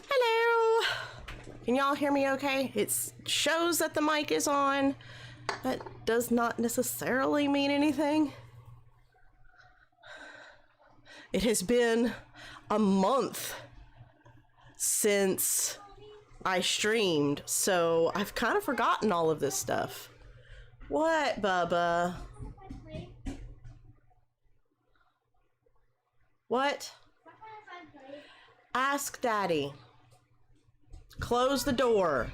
Hello! Can y'all hear me okay? It shows that the mic is on. That does not necessarily mean anything. It has been a month since I streamed, so I've kind of forgotten all of this stuff. What, Bubba? What? Ask Daddy. Close the door.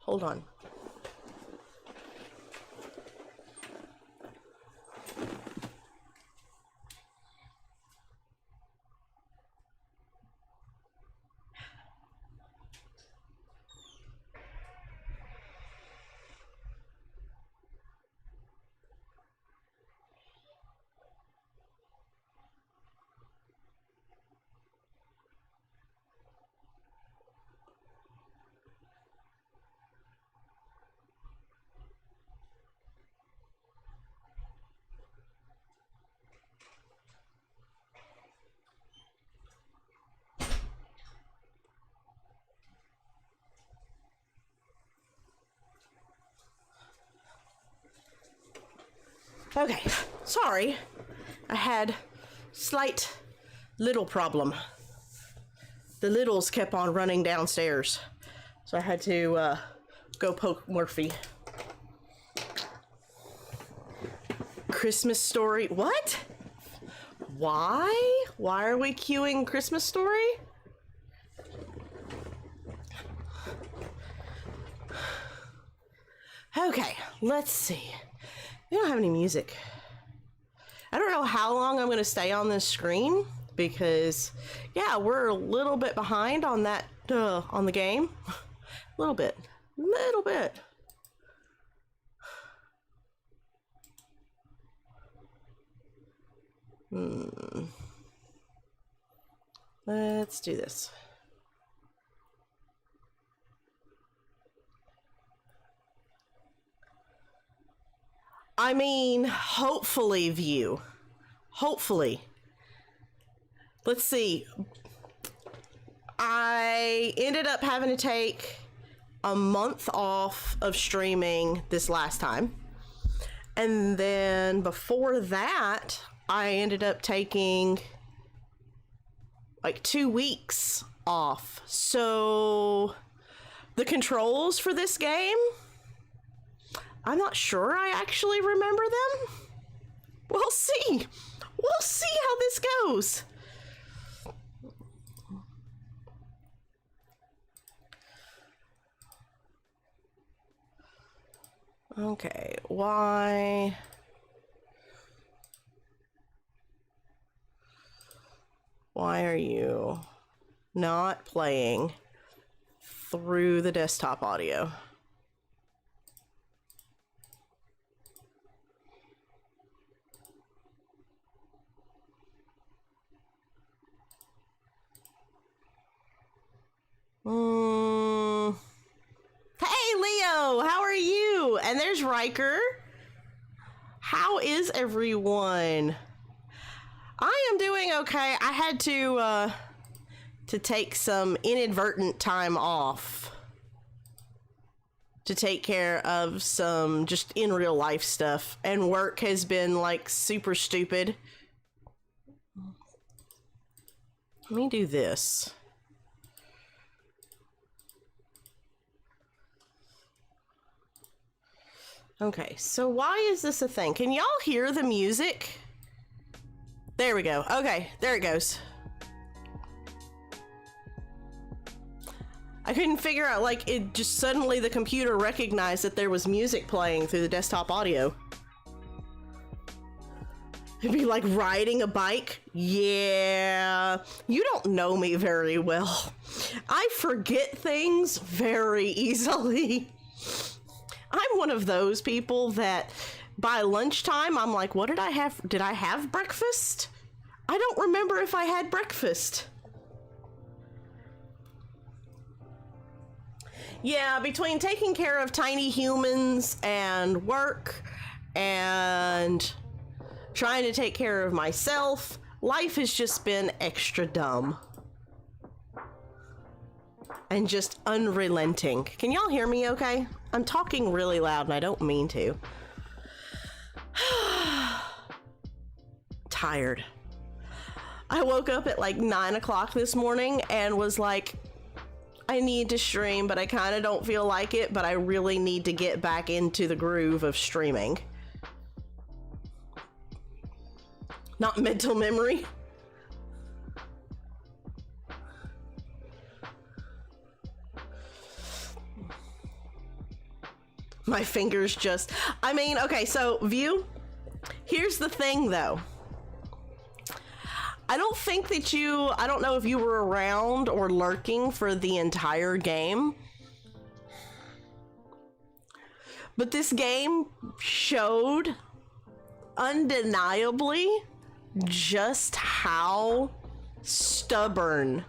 Hold on. Okay, sorry. I had slight little problem. The littles kept on running downstairs, so I had to go poke Murphy. Christmas story? What? Why? Why are we queuing Christmas story? Okay, let's see. We don't have any music. I don't know how long I'm going to stay on this screen because, yeah, we're a little bit behind on that, on the game. A little bit. Little bit. Let's do this. I mean, hopefully, view. Hopefully. Let's see. I ended up having to take a month off of streaming this last time. And then before that, I ended up taking like 2 weeks off. So the controls for this game, I'm not sure I actually remember them. We'll see. We'll see how this goes. Okay, why are you not playing through the desktop audio? Hey, Leo, how are you? And there's Riker. How is everyone? I am doing okay. I had to take some inadvertent time off to take care of some just in real life stuff, and work has been like super stupid. Let me do this. Okay, so why is this a thing? Can y'all hear the music? There we go. Okay, there it goes. I couldn't figure out, like, it just suddenly the computer recognized that there was music playing through the desktop audio. It'd be like riding a bike. Yeah, you don't know me very well. I forget things very easily. I'm one of those people that by lunchtime, I'm like, what did I have? Did I have breakfast? I don't remember if I had breakfast. Yeah, between taking care of tiny humans and work and trying to take care of myself, life has just been extra dumb. And just unrelenting. Can y'all hear me okay? I'm talking really loud and I don't mean to. Tired. I woke up at like 9 o'clock this morning and was like, I need to stream, but I kind of don't feel like it, but I really need to get back into the groove of streaming. Not mental memory. My fingers just, I mean, okay, so view, here's the thing though. I don't think that I don't know if you were around or lurking for the entire game, but this game showed undeniably just how stubborn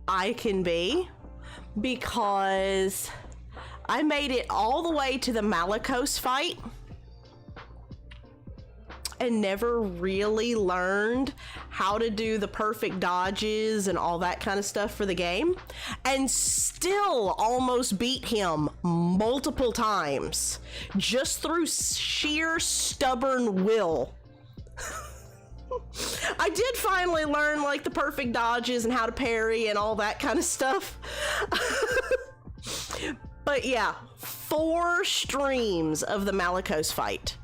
I can be, because I made it all the way to the Malicos fight and never really learned how to do the perfect dodges and all that kind of stuff for the game, and still almost beat him multiple times just through sheer stubborn will. I did finally learn like the perfect dodges and how to parry and all that kind of stuff. But yeah, 4 streams of the Malicos fight.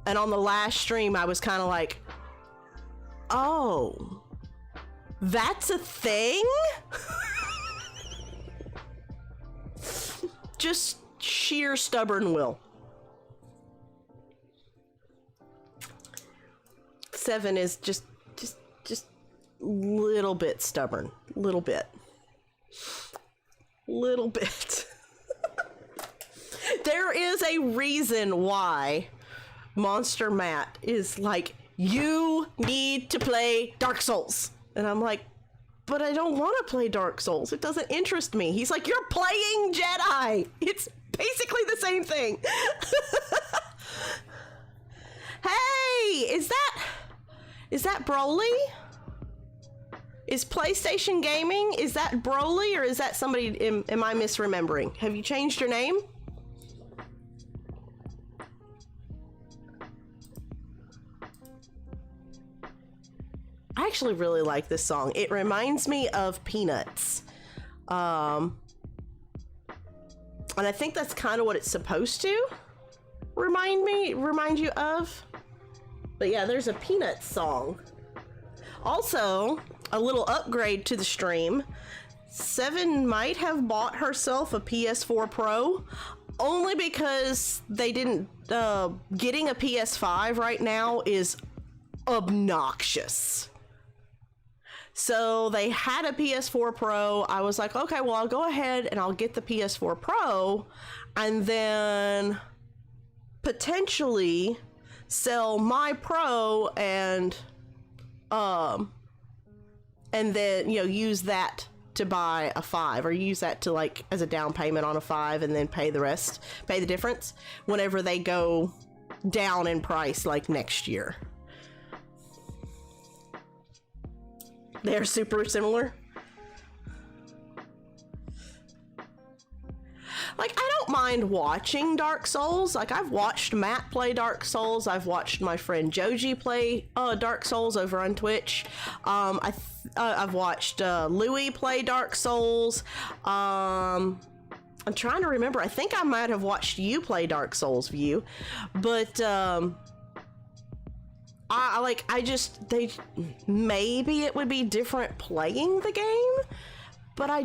And on the last stream, I was kind of like, oh, that's a thing? Just sheer stubborn will. 7 is just little bit stubborn. Little bit. There is a reason why Monster Matt is like, you need to play Dark Souls. And I'm like, but I don't want to play Dark Souls. It doesn't interest me. He's like, you're playing Jedi. It's basically the same thing. Hey, is that Broly? Is PlayStation Gaming, is that Broly, or is that somebody, am I misremembering? Have you changed your name? I actually really like this song. It reminds me of Peanuts. And I think that's kind of what it's supposed to remind you of. But yeah, there's a Peanuts song. Also, a little upgrade to the stream. 7 might have bought herself a PS4 Pro, only because they didn't, getting a PS5 right now is obnoxious. So they had a PS4 Pro. I was like, okay, well, I'll go ahead and I'll get the PS4 Pro and then potentially sell my Pro and then, you know, use that to buy a 5, or use that to like as a down payment on a 5 and then pay the difference whenever they go down in price like next year. They're super similar. Like, I don't mind watching Dark Souls. Like, I've watched Matt play Dark Souls. I've watched my friend Joji play Dark Souls over on Twitch. I've watched Louie play Dark Souls. I'm trying to remember. I think I might have watched you play Dark Souls, View. But maybe it would be different playing the game, but I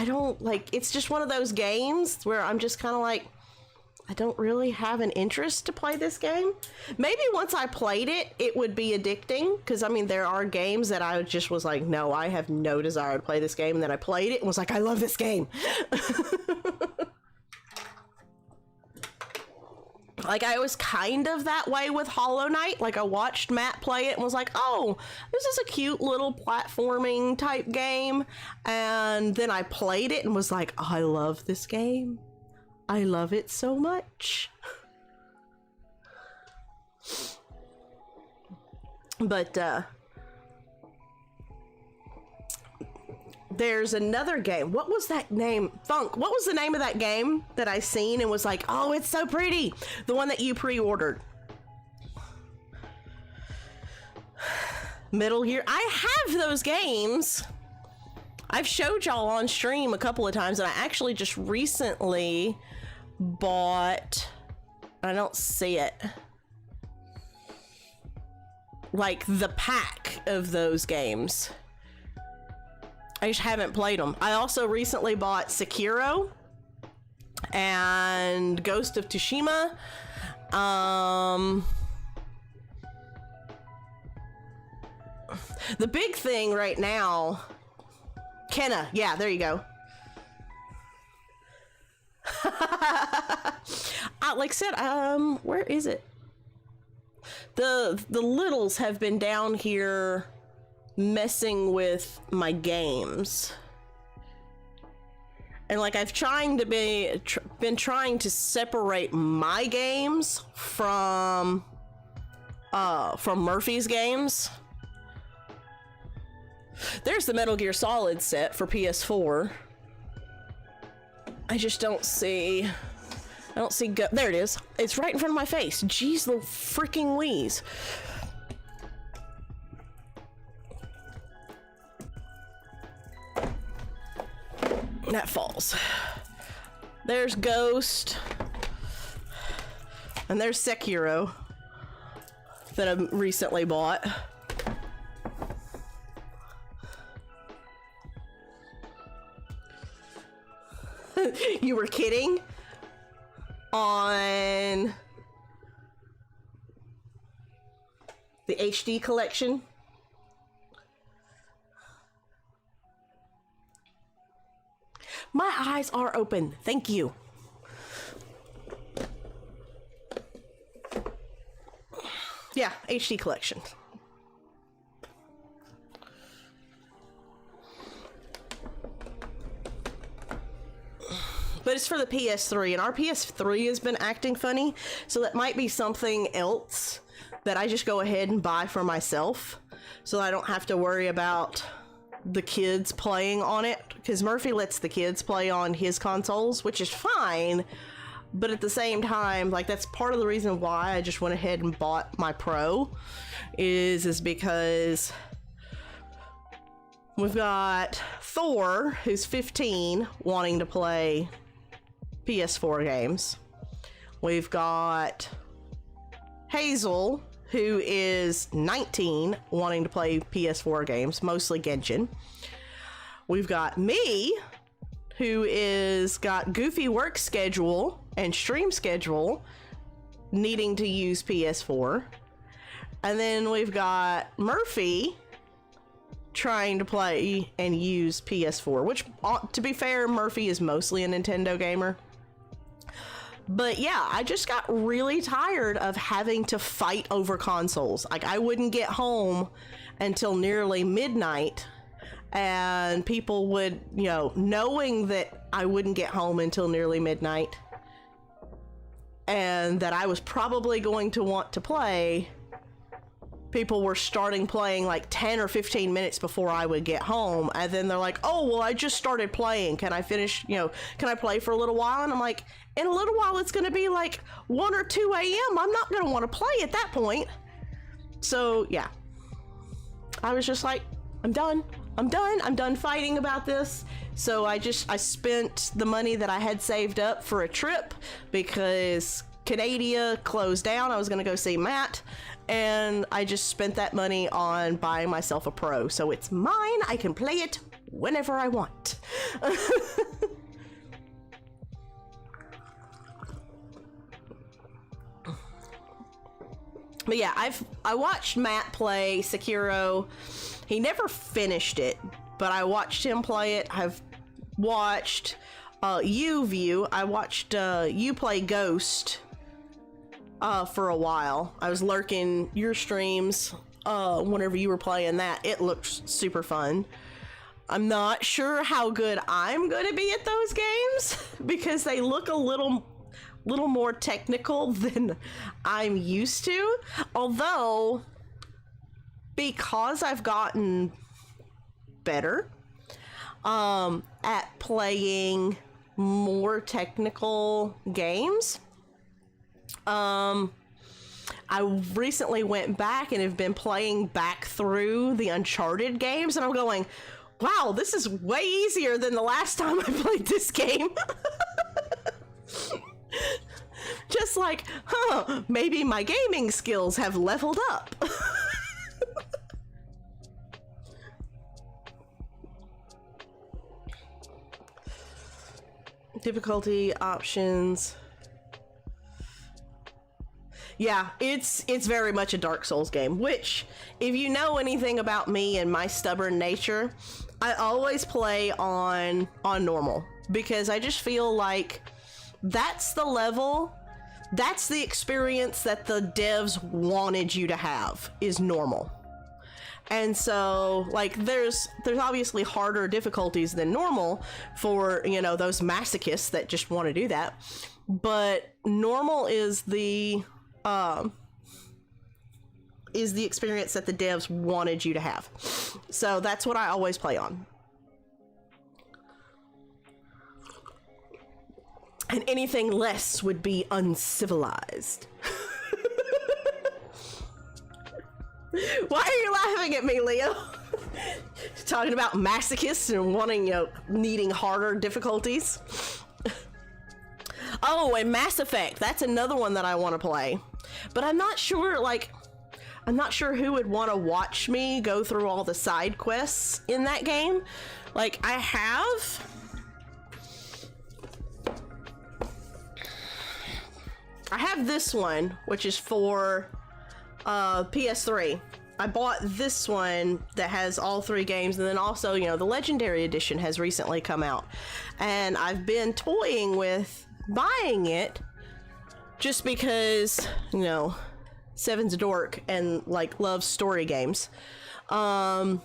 don't like, it's just one of those games where I'm just kind of like, I don't really have an interest to play this game. Maybe once I played it, it would be addicting, because I mean, there are games that I just was like, no, I have no desire to play this game, and then I played it and was like, I love this game. Like, I was kind of that way with Hollow Knight. Like, I watched Matt play it and was like, oh, this is a cute little platforming type game. And then I played it and was like, oh, I love this game. I love it so much. But, there's another game. What was that name? Funk. What was the name of that game that I seen and was like, oh, it's so pretty? The one that you pre-ordered. Metal Gear. I have those games. I've showed y'all on stream a couple of times, and I actually just recently bought, I don't see it, like the pack of those games. I just haven't played them. I also recently bought Sekiro and Ghost of Tsushima. The big thing right now, Kenna. Yeah, there you go. Like I said, where is it? The littles have been down here messing with my games, and like I've been trying to separate my games from Murphy's games. There's the Metal Gear Solid set for PS4. I just don't see. There it is. It's right in front of my face. Jeez, the freaking Louise. That falls. There's Ghost. And there's Sekiro that I recently bought. You were kidding? On the HD collection? My eyes are open. Thank you. Yeah, HD collection. But it's for the PS3, and our PS3 has been acting funny, so that might be something else that I just go ahead and buy for myself, so I don't have to worry about the kids playing on it, because Murphy lets the kids play on his consoles, which is fine, but at the same time, like, that's part of the reason why I just went ahead and bought my Pro, is because we've got Thor, who's 15, wanting to play PS4 games. We've got Hazel, who is 19, wanting to play PS4 games, mostly Genshin. We've got me, who is got goofy work schedule and stream schedule, needing to use PS4. And then we've got Murphy trying to play and use PS4, which, to be fair, Murphy is mostly a Nintendo gamer. But yeah, I just got really tired of having to fight over consoles. Like, I wouldn't get home until nearly midnight, and people would, you know, knowing that I wouldn't get home until nearly midnight and that I was probably going to want to play, people were starting playing like 10 or 15 minutes before I would get home. And then they're like, oh, well, I just started playing. Can I finish, you know, can I play for a little while? And I'm like, in a little while, it's going to be like 1 or 2 a.m. I'm not going to want to play at that point. So, yeah. I was just like, I'm done. I'm done fighting about this. So I spent the money that I had saved up for a trip because Canada closed down. I was going to go see Matt. And I just spent that money on buying myself a Pro. So it's mine. I can play it whenever I want. But yeah, I watched Matt play Sekiro. He never finished it, but I watched him play it. I've watched you play Ghost for a while. I was lurking your streams whenever you were playing that. It looked super fun. I'm not sure how good I'm going to be at those games because they look a little more technical than I'm used to. Although, because I've gotten better at playing more technical games, I recently went back and have been playing back through the Uncharted games, and I'm going, wow, this is way easier than the last time I played this game. Just like, maybe my gaming skills have leveled up. Difficulty options. Yeah, it's very much a Dark Souls game, which, if you know anything about me and my stubborn nature, I always play on normal because I just feel like that's the level, that's the experience that the devs wanted you to have, is normal. And so, like, there's obviously harder difficulties than normal for, you know, those masochists that just want to do that. But normal is the experience that the devs wanted you to have. So that's what I always play on. And anything less would be uncivilized. Why are you laughing at me, Leo? Talking about masochists and wanting, you know, needing harder difficulties. Oh, and Mass Effect. That's another one that I want to play. But I'm not sure, like, I'm not sure who would want to watch me go through all the side quests in that game. Like, I have this one, which is for PS3. I bought this one that has all 3 games, and then also, you know, the Legendary Edition has recently come out. And I've been toying with buying it just because, you know, Seven's a dork and, like, loves story games. Like,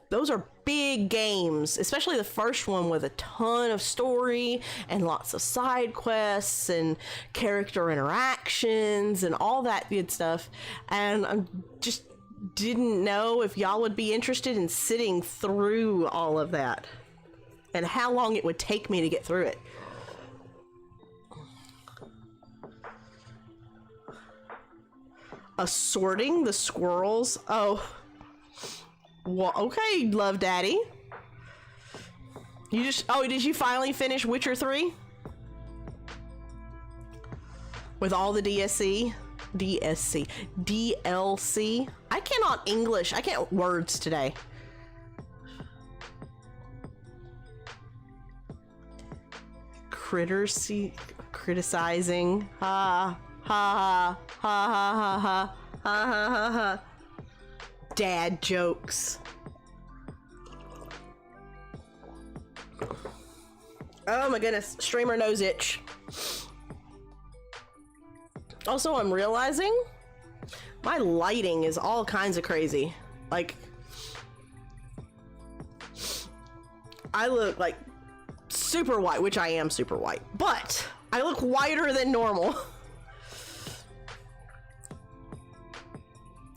those are big games, especially the first one with a ton of story and lots of side quests and character interactions and all that good stuff. And I just didn't know if y'all would be interested in sitting through all of that and how long it would take me to get through it. Assorting the squirrels? Oh. Well, okay, Love Daddy. Did you finally finish Witcher 3? With all the DLC? DLC? I cannot English. I can't words today. Criticizing. Ha ha ha ha ha ha ha ha ha. Dad jokes. Oh my goodness, streamer nose itch. Also, I'm realizing my lighting is all kinds of crazy. Like, I look like super white, which I am super white, but I look whiter than normal.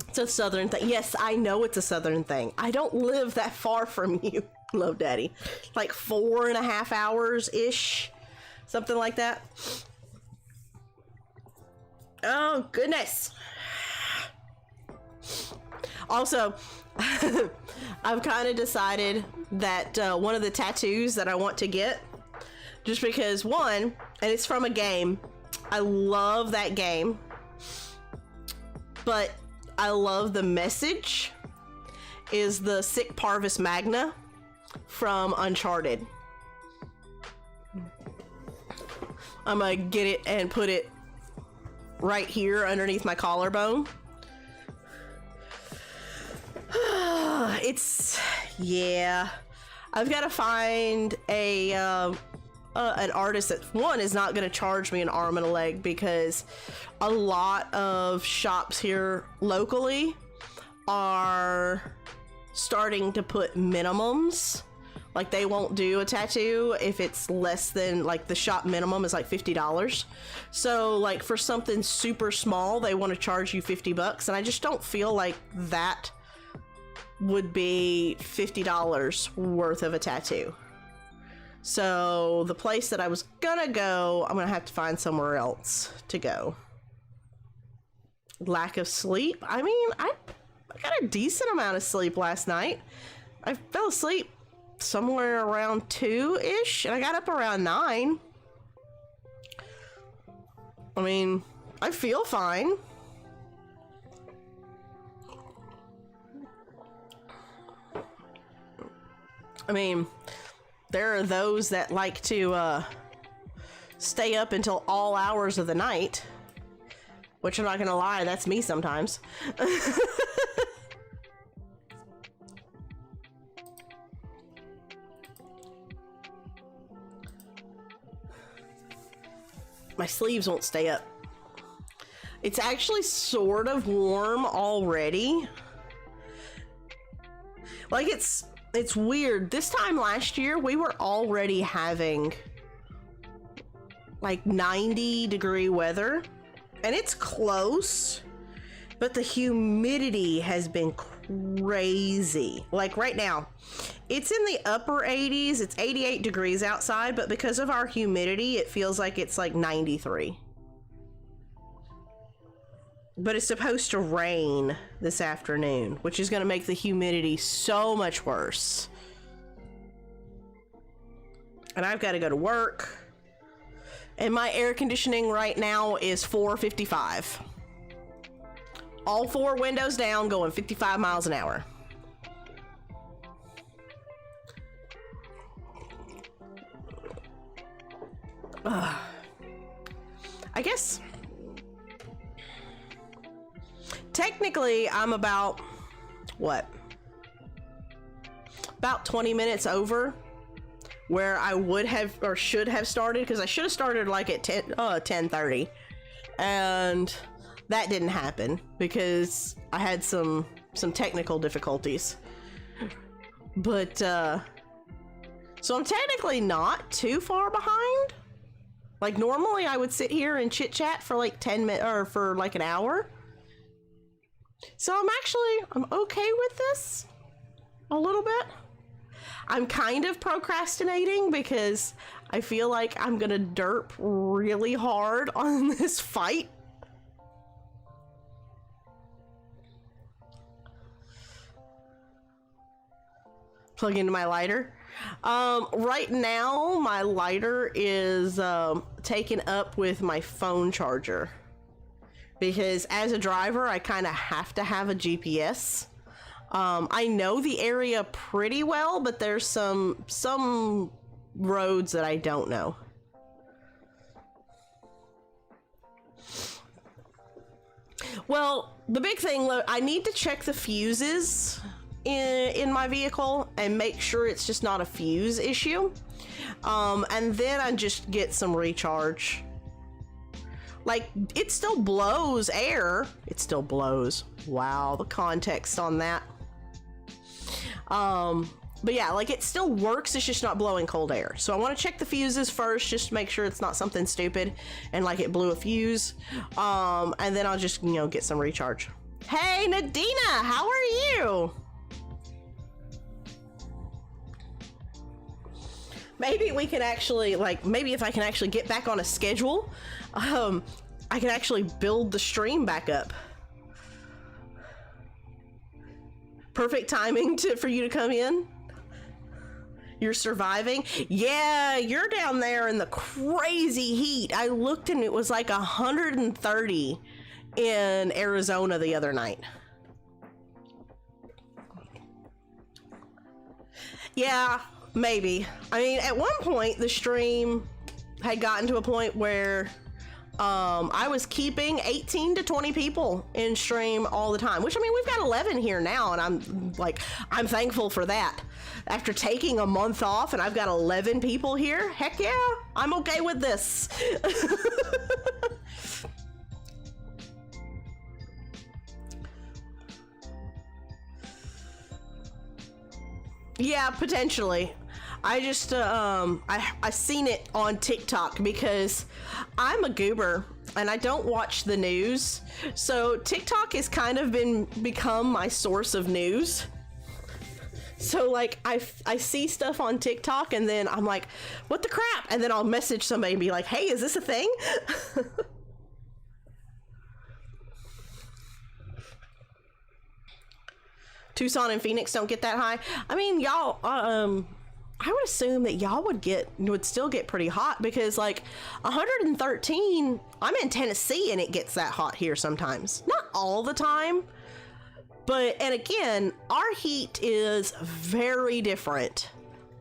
It's a southern thing. Yes, I know it's a southern thing. I don't live that far from you, Love Daddy. Like 4.5 hours-ish. Something like that. Oh, goodness. Also, I've kind of decided that one of the tattoos that I want to get, just because, one, and it's from a game. I love that game. But I love the message, is the Sic Parvis Magna from Uncharted. I'm gonna get it and put it right here underneath my collarbone. Yeah. I've got to find a an artist that, one, is not going to charge me an arm and a leg, because a lot of shops here locally are starting to put minimums. Like, they won't do a tattoo if it's less than, like, the shop minimum is like $50. So, like, for something super small, they want to charge you $50, and I just don't feel like that would be $50 worth of a tattoo. So the place that I was gonna go, I'm gonna have to find somewhere else to go. Lack of sleep? I mean, I got a decent amount of sleep last night. I fell asleep somewhere around 2-ish, and I got up around 9. I mean, I feel fine. I mean, there are those that like to stay up until all hours of the night, which I'm not gonna lie, that's me sometimes. My sleeves won't stay up. It's actually sort of warm already. Like, it's weird. This time last year, we were already having like 90-degree weather, and it's close, but the humidity has been crazy. Like right now, it's in the upper 80s. It's 88 degrees outside, but because of our humidity, it feels like it's like 93. But it's supposed to rain this afternoon, which is going to make the humidity so much worse. And I've got to go to work. And my air conditioning right now is 455. All 4 windows down, going 55 miles an hour. I guess technically I'm about, what? About 20 minutes over where I would have or should have started, because I should have started like at 10:30, and that didn't happen because I had some technical difficulties. But so I'm technically not too far behind. Like, normally I would sit here and chit chat for like 10 minutes or for like an hour. So I'm okay with this a little bit. I'm kind of procrastinating because I feel like I'm gonna derp really hard on this fight. Plug into my lighter. Right now my lighter is taken up with my phone charger, because as a driver I kind of have to have a GPS. I know the area pretty well, but there's some roads that I don't know. Well, the big thing, I need to check the fuses in my vehicle and make sure it's just not a fuse issue. And then I just get some recharge. Like, it still blows air. It still blows. Wow, the context on that. But yeah, like, it still works, it's just not blowing cold air. So I want to check the fuses first, just to make sure it's not something stupid and like it blew a fuse. And then I'll just, get some recharge. Hey, Nadina, how are you? Maybe we can actually, maybe if I can actually get back on a schedule, I can actually build the stream back up. Perfect timing for you to come in. You're surviving? Yeah, you're down there in the crazy heat. I looked and it was like 130 in Arizona the other night. Yeah, maybe. I mean, at one point the stream had gotten to a point where I was keeping 18 to 20 people in stream all the time, which, I mean, we've got 11 here now, and I'm thankful for that. After taking a month off and I've got 11 people here, heck yeah, I'm okay with this. Yeah, potentially. I just I seen it on TikTok because I'm a goober and I don't watch the news. So TikTok has kind of become my source of news. So like I see stuff on TikTok and then I'm like, what the crap? And then I'll message somebody and be like, hey, is this a thing? Tucson and Phoenix don't get that high. I mean, y'all, I would assume that y'all would still get pretty hot because like 113, I'm in Tennessee and it gets that hot here sometimes. Not all the time, but, and again, our heat is very different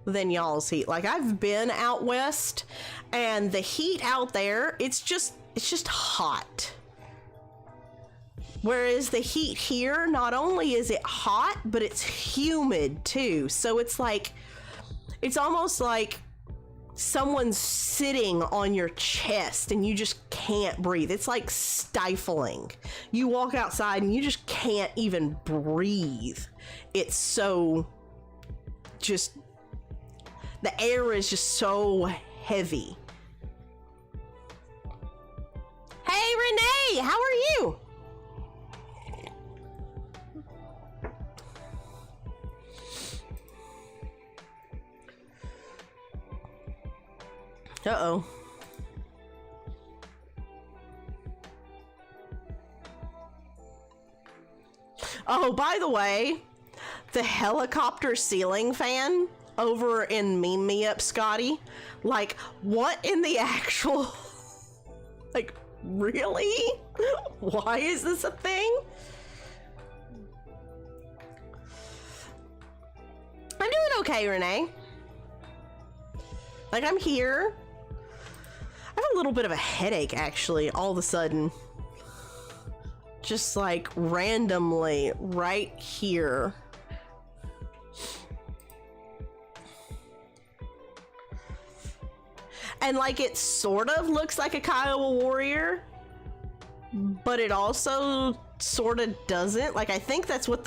than y'all's heat. Like I've been out west and the heat out there, it's just hot. Whereas the heat here, not only is it hot, but it's humid too. So it's like, it's almost like someone's sitting on your chest and you just can't breathe. It's like stifling. You walk outside and you just can't even breathe. It's so just, the air is just so heavy. Hey, Renee, how are you? Uh-oh. Oh, by the way, the helicopter ceiling fan over in Meme Me Up, Scotty, like, what in the actual, like, really? Why is this a thing? I'm doing okay, Renee. Like, I'm here. I have a little bit of a headache, actually, all of a sudden. Just like randomly right here. And like it sort of looks like a Kiowa warrior, but it also sort of doesn't. Like I think that's what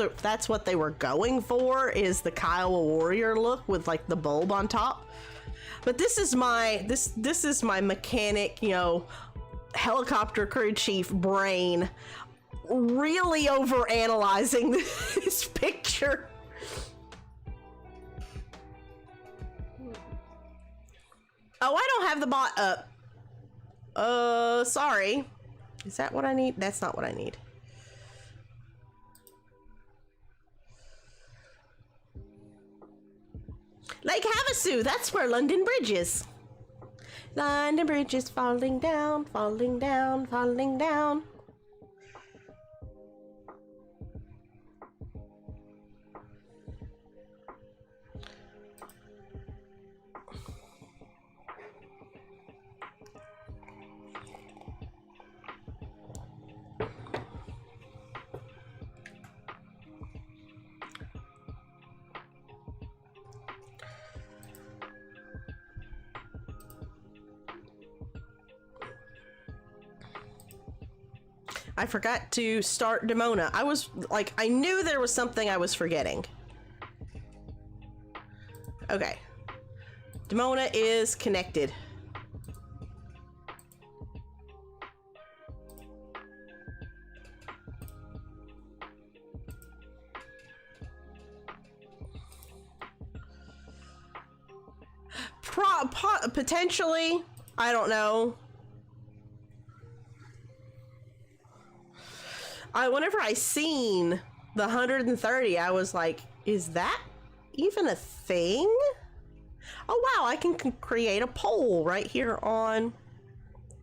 they were going for, is the Kiowa warrior look with like the bulb on top. But this is my this is my mechanic, you know, helicopter crew chief brain really over analyzing this picture. Oh, I don't have the bot up. Sorry. Is that what I need? That's not what I need. Lake Havasu, that's where London Bridge is. London Bridge is falling down, falling down, falling down. I forgot to start Demona. I was like, I knew there was something I was forgetting. Okay. Demona is connected. Potentially, I don't know. Whenever I seen the 130, I was like, is that even a thing? Oh wow, I can create a poll right here on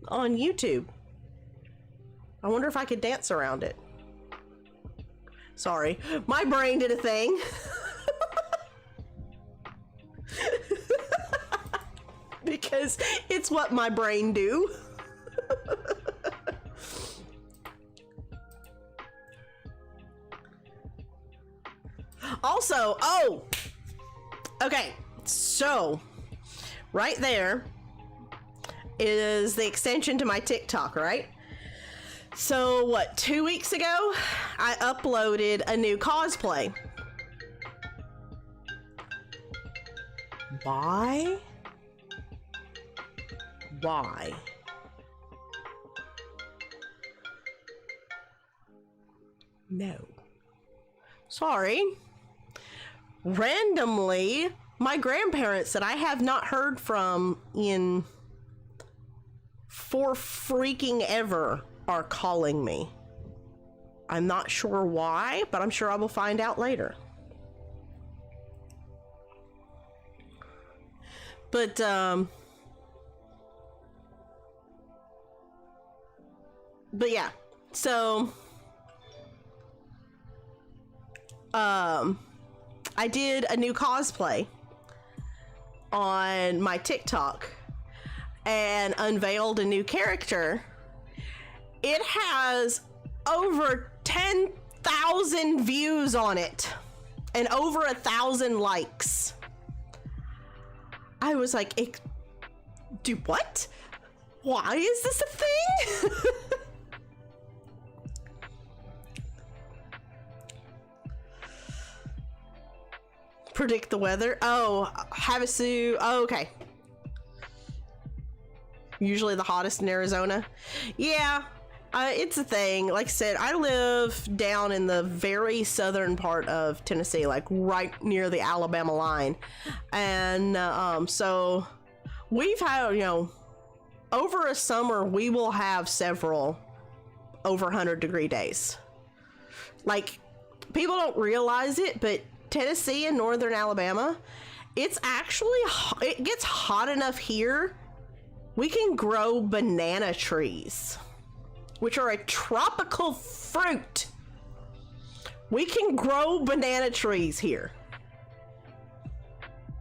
YouTube. I wonder if I could dance around it. Sorry, my brain did a thing. Because it's what my brain do. Also, oh, okay, so right there is the extension to my TikTok, right? So what, 2 weeks ago, I uploaded a new cosplay. Why? Why? No. Sorry. Randomly, my grandparents that I have not heard from in for freaking ever are calling me. I'm not sure why, but I'm sure I will find out later. But yeah, so I did a new cosplay on my TikTok and unveiled a new character. It has over 10,000 views on it and over 1,000 likes. I was like, do what? Why is this a thing? Predict the weather. Oh, Havasu. Oh, okay. Usually the hottest in Arizona. Yeah, it's a thing. Like I said, I live down in the very southern part of Tennessee, like right near the Alabama line. And so we've had, you know, over a summer, we will have several over 100-degree days. Like, people don't realize it, but Tennessee and northern Alabama, it's actually, it gets hot enough here. We can grow banana trees, which are a tropical fruit. We can grow banana trees here.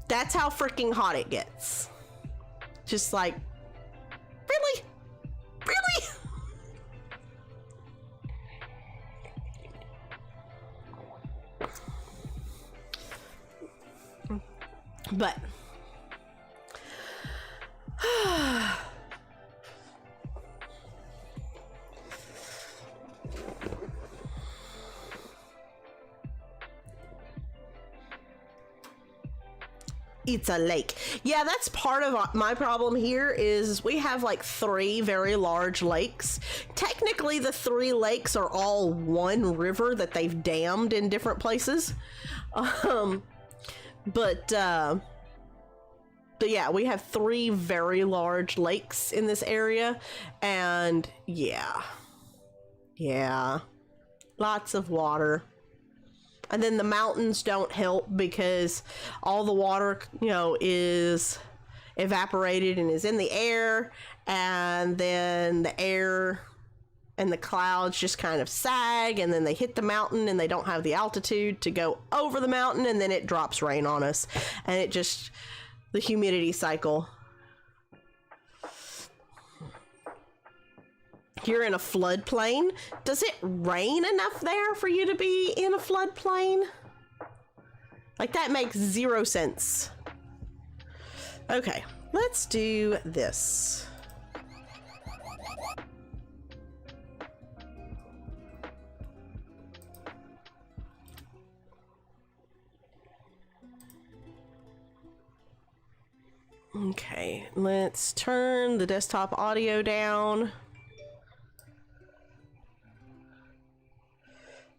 That's how freaking hot it gets. Just like, really? Really? But it's a lake. Yeah, that's part of my problem here is we have like 3 very large lakes. Technically, the 3 lakes are all one river that they've dammed in different places. But yeah, we have 3 very large lakes in this area, and yeah, lots of water. And then the mountains don't help because all the water, you know, is evaporated and is in the air, and then the air and the clouds just kind of sag, and then they hit the mountain and they don't have the altitude to go over the mountain, and then it drops rain on us, and it just, the humidity cycle. You're in a floodplain. Does it rain enough there for you to be in a floodplain? Like, that makes 0 sense. Okay, let's do this. Okay, let's turn the desktop audio down.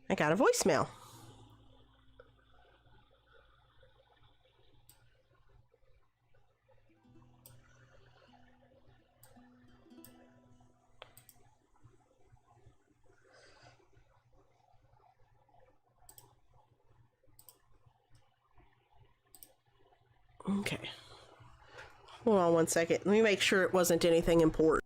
I got a voicemail. Okay. Hold on 1 second. Let me make sure it wasn't anything important.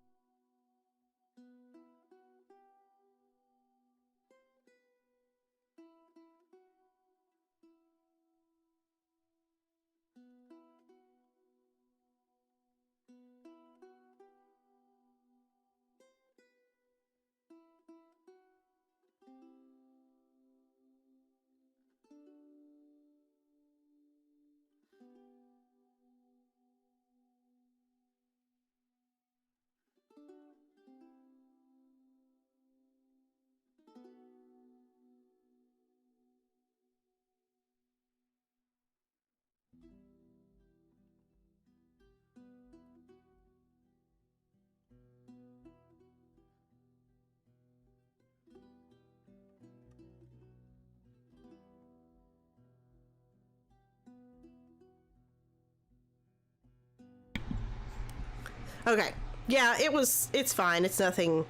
Okay. Yeah, it's fine. It's nothing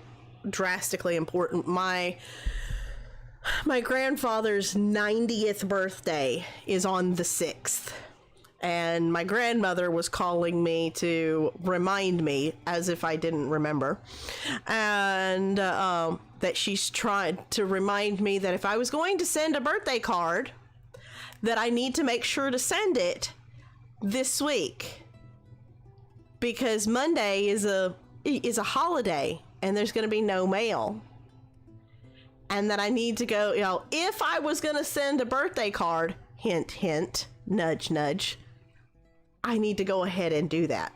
drastically important. My grandfather's 90th birthday is on the 6th. And my grandmother was calling me to remind me, as if I didn't remember, and that she's trying to remind me that if I was going to send a birthday card, that I need to make sure to send it this week, because Monday is a holiday and there's going to be no mail, and that I need to go. If I was going to send a birthday card, hint hint, nudge nudge, I need to go ahead and do that.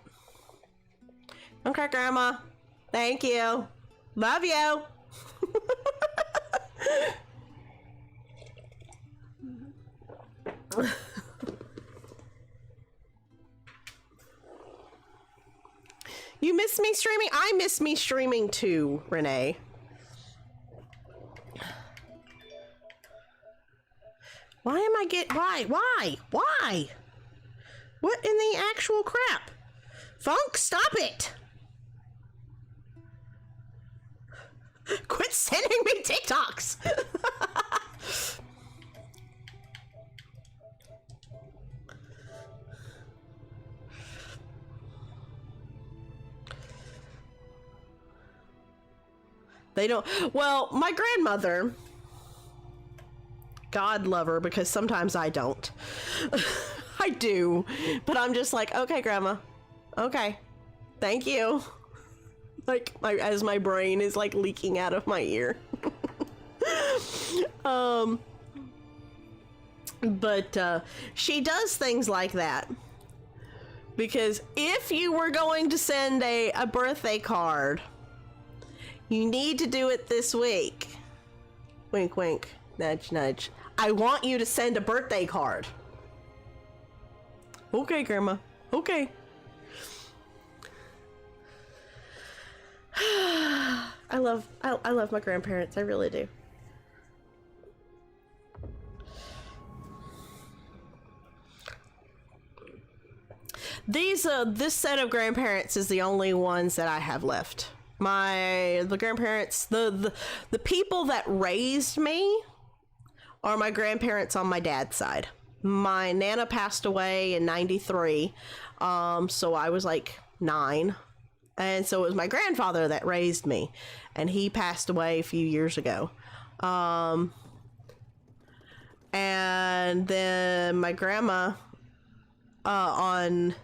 Okay, Grandma. Thank you. Love you. You miss me streaming? I miss me streaming too, Renee. Why am I why? What in the actual crap? Funk, stop it! Quit sending me TikToks! They don't. Well, my grandmother, God love her, because sometimes I don't. I do, but I'm just like, okay, Grandma, okay, thank you. Like, as my brain is like leaking out of my ear. But she does things like that, because if you were going to send a birthday card, you need to do it this week. Wink, wink, nudge, nudge. I want you to send a birthday card. Okay, Grandma. Okay. I love my grandparents. I really do. This set of grandparents is the only ones that I have left. The grandparents, the people that raised me are my grandparents on my dad's side. My Nana passed away in 93, so I was like 9. And so it was my grandfather that raised me, and he passed away a few years ago. And then my grandma, the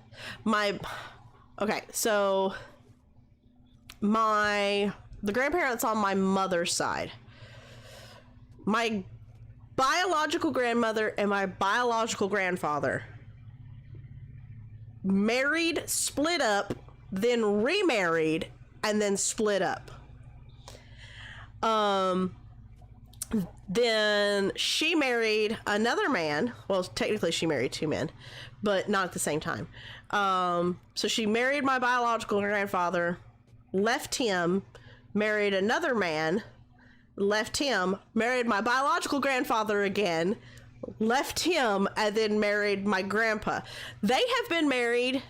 grandparents on my mother's side, my biological grandmother and my biological grandfather married, split up, then remarried, and then split up. Then she married another man. Well, technically she married 2 men, but not at the same time. So she married my biological grandfather, left him, married another man, left him, married my biological grandfather again, left him, and then married my grandpa. They have been married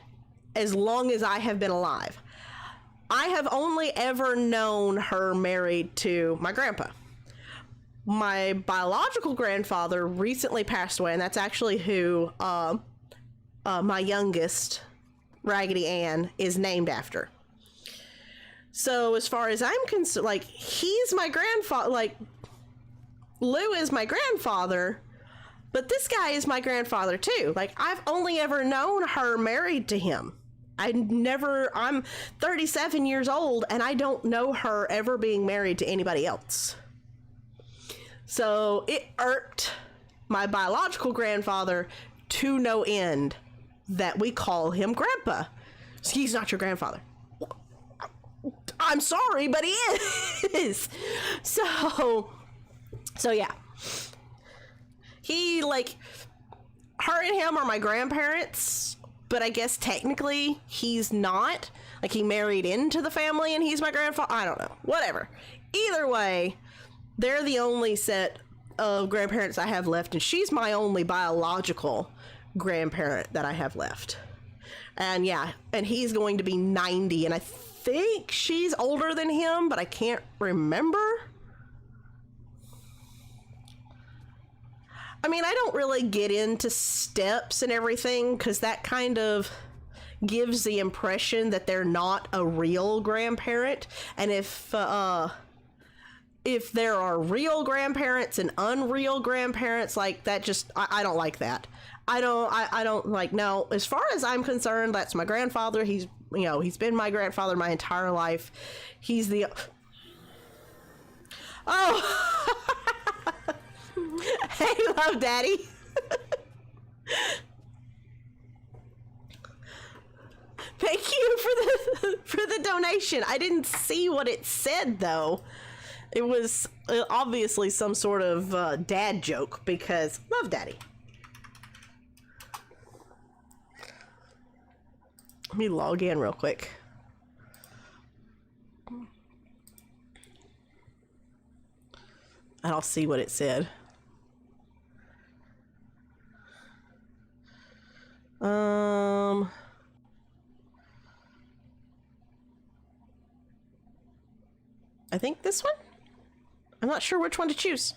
as long as I have been alive. I have only ever known her married to my grandpa. My biological grandfather recently passed away, and that's actually who my youngest, Raggedy Ann, is named after. So as far as I'm concerned, like, he's my grandfather, like, Lou is my grandfather, but this guy is my grandfather too. Like, I've only ever known her married to him. I'm 37 years old, and I don't know her ever being married to anybody else. So it irked my biological grandfather to no end that we call him Grandpa. So he's not your grandfather. I'm sorry, but he is. So yeah. He, like, her and him are my grandparents, but I guess technically he's not. Like, he married into the family and he's my grandfather. I don't know. Whatever. Either way, they're the only set of grandparents I have left, and she's my only biological grandparent that I have left. And yeah, and he's going to be 90, and I think she's older than him, but I can't remember. I mean, I don't really get into steps and everything because that kind of gives the impression that they're not a real grandparent. And if there are real grandparents and unreal grandparents, like that, just I don't like that. I don't like. No, as far as I'm concerned, that's my grandfather. He's been my grandfather my entire life. He's the Hey, love daddy. Thank you for the donation. I didn't see what it said though. It was obviously some sort of dad joke because love daddy. Let me log in real quick. And I'll see what it said. I think this one? I'm not sure which one to choose.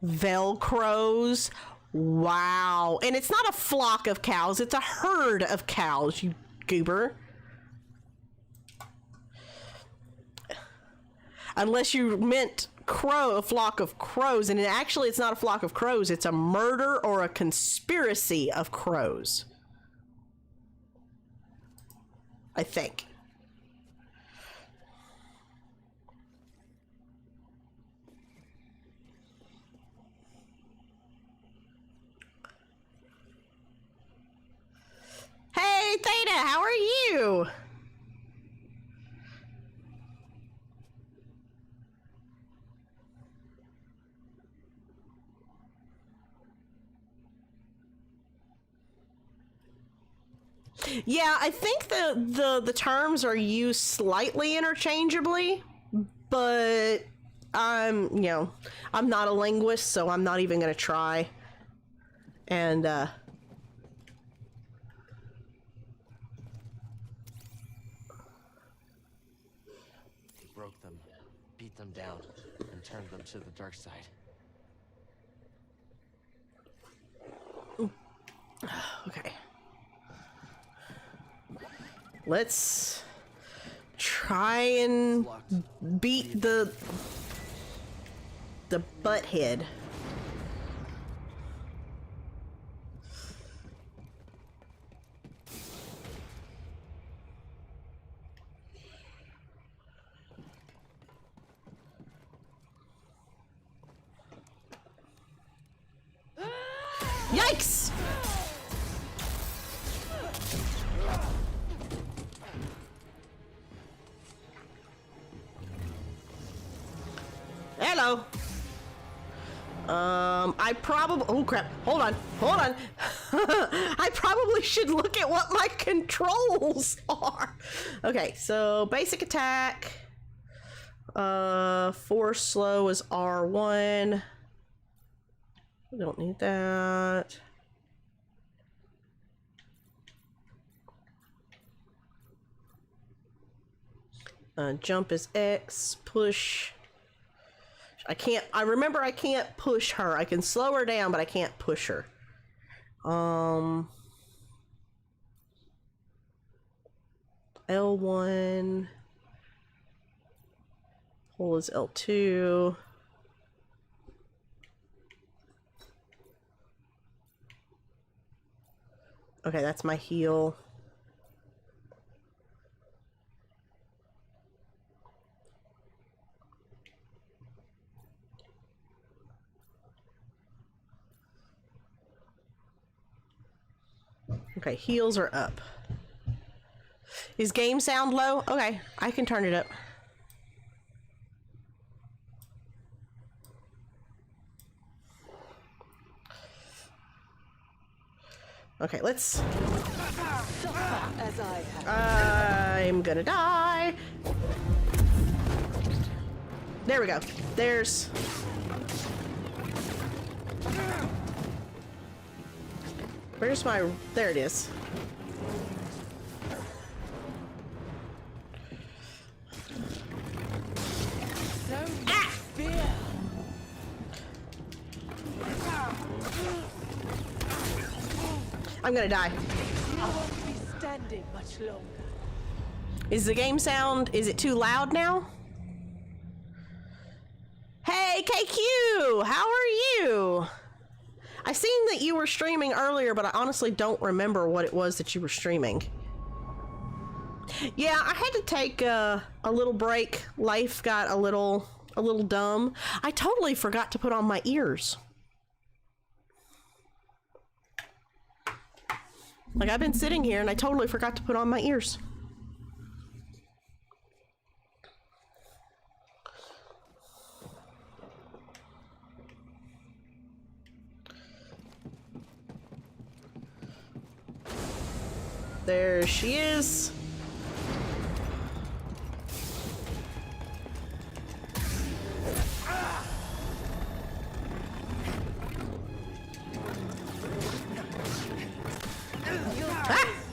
Velcros. Wow. And it's not a flock of cows, it's a herd of cows, you goober. Unless you meant a flock of crows, and actually it's not a flock of crows, it's a murder or a conspiracy of crows. I think. Hey, Theta, how are you? Yeah, I think the terms are used slightly interchangeably, but I'm not a linguist, so I'm not even gonna try. And broke them, beat them down, and turned them to the dark side. Okay. Let's try and beat the butthead. Yikes! Hello. I probably, oh crap, hold on. I probably should look at what my controls are. Okay, so basic attack, force slow is R1. We don't need that. Jump is X, push. I remember I can't push her. I can slow her down, but I can't push her. L1. Pull is L2. Okay, that's my heal. Okay, heals are up. Is game sound low? Okay, I can turn it up. Okay, let's Suffer as I have. I'm gonna die. There we go. There's... Where's my... There it is. So much fear. I'm gonna die. You won't be standing much longer. Is the game sound... Is it too loud now? Hey, KQ! How are you? I seen that you were streaming earlier, but I honestly don't remember what it was that you were streaming. Yeah, I had to take a little break. Life got a little dumb. I totally forgot to put on my ears. Like, I've been sitting here and I totally forgot to put on my ears. There she is.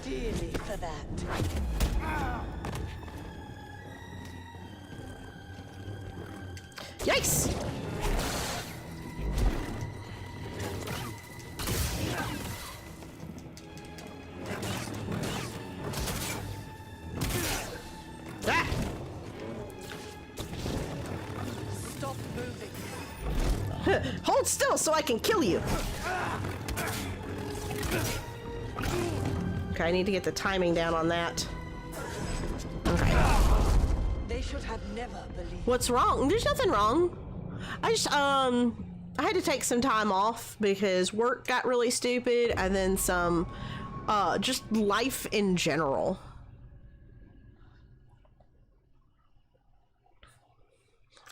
Dearly for that. Yikes! Ah! Stop moving. Hold still so I can kill you. Okay, I need to get the timing down on that. Okay. They should have never believed. What's wrong? There's nothing wrong. I just, I had to take some time off because work got really stupid and then some, just life in general.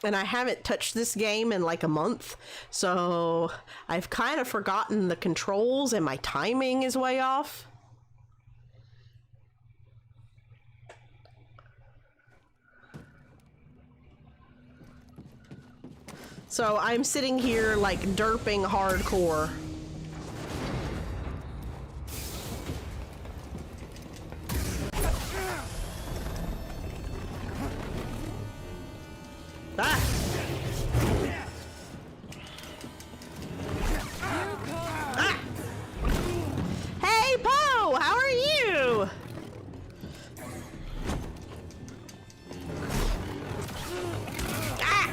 And I haven't touched this game in like a month, so I've kind of forgotten the controls and my timing is way off. So I'm sitting here like derping hardcore. Ah! Ah! Hey, Poe! How are you? Ah!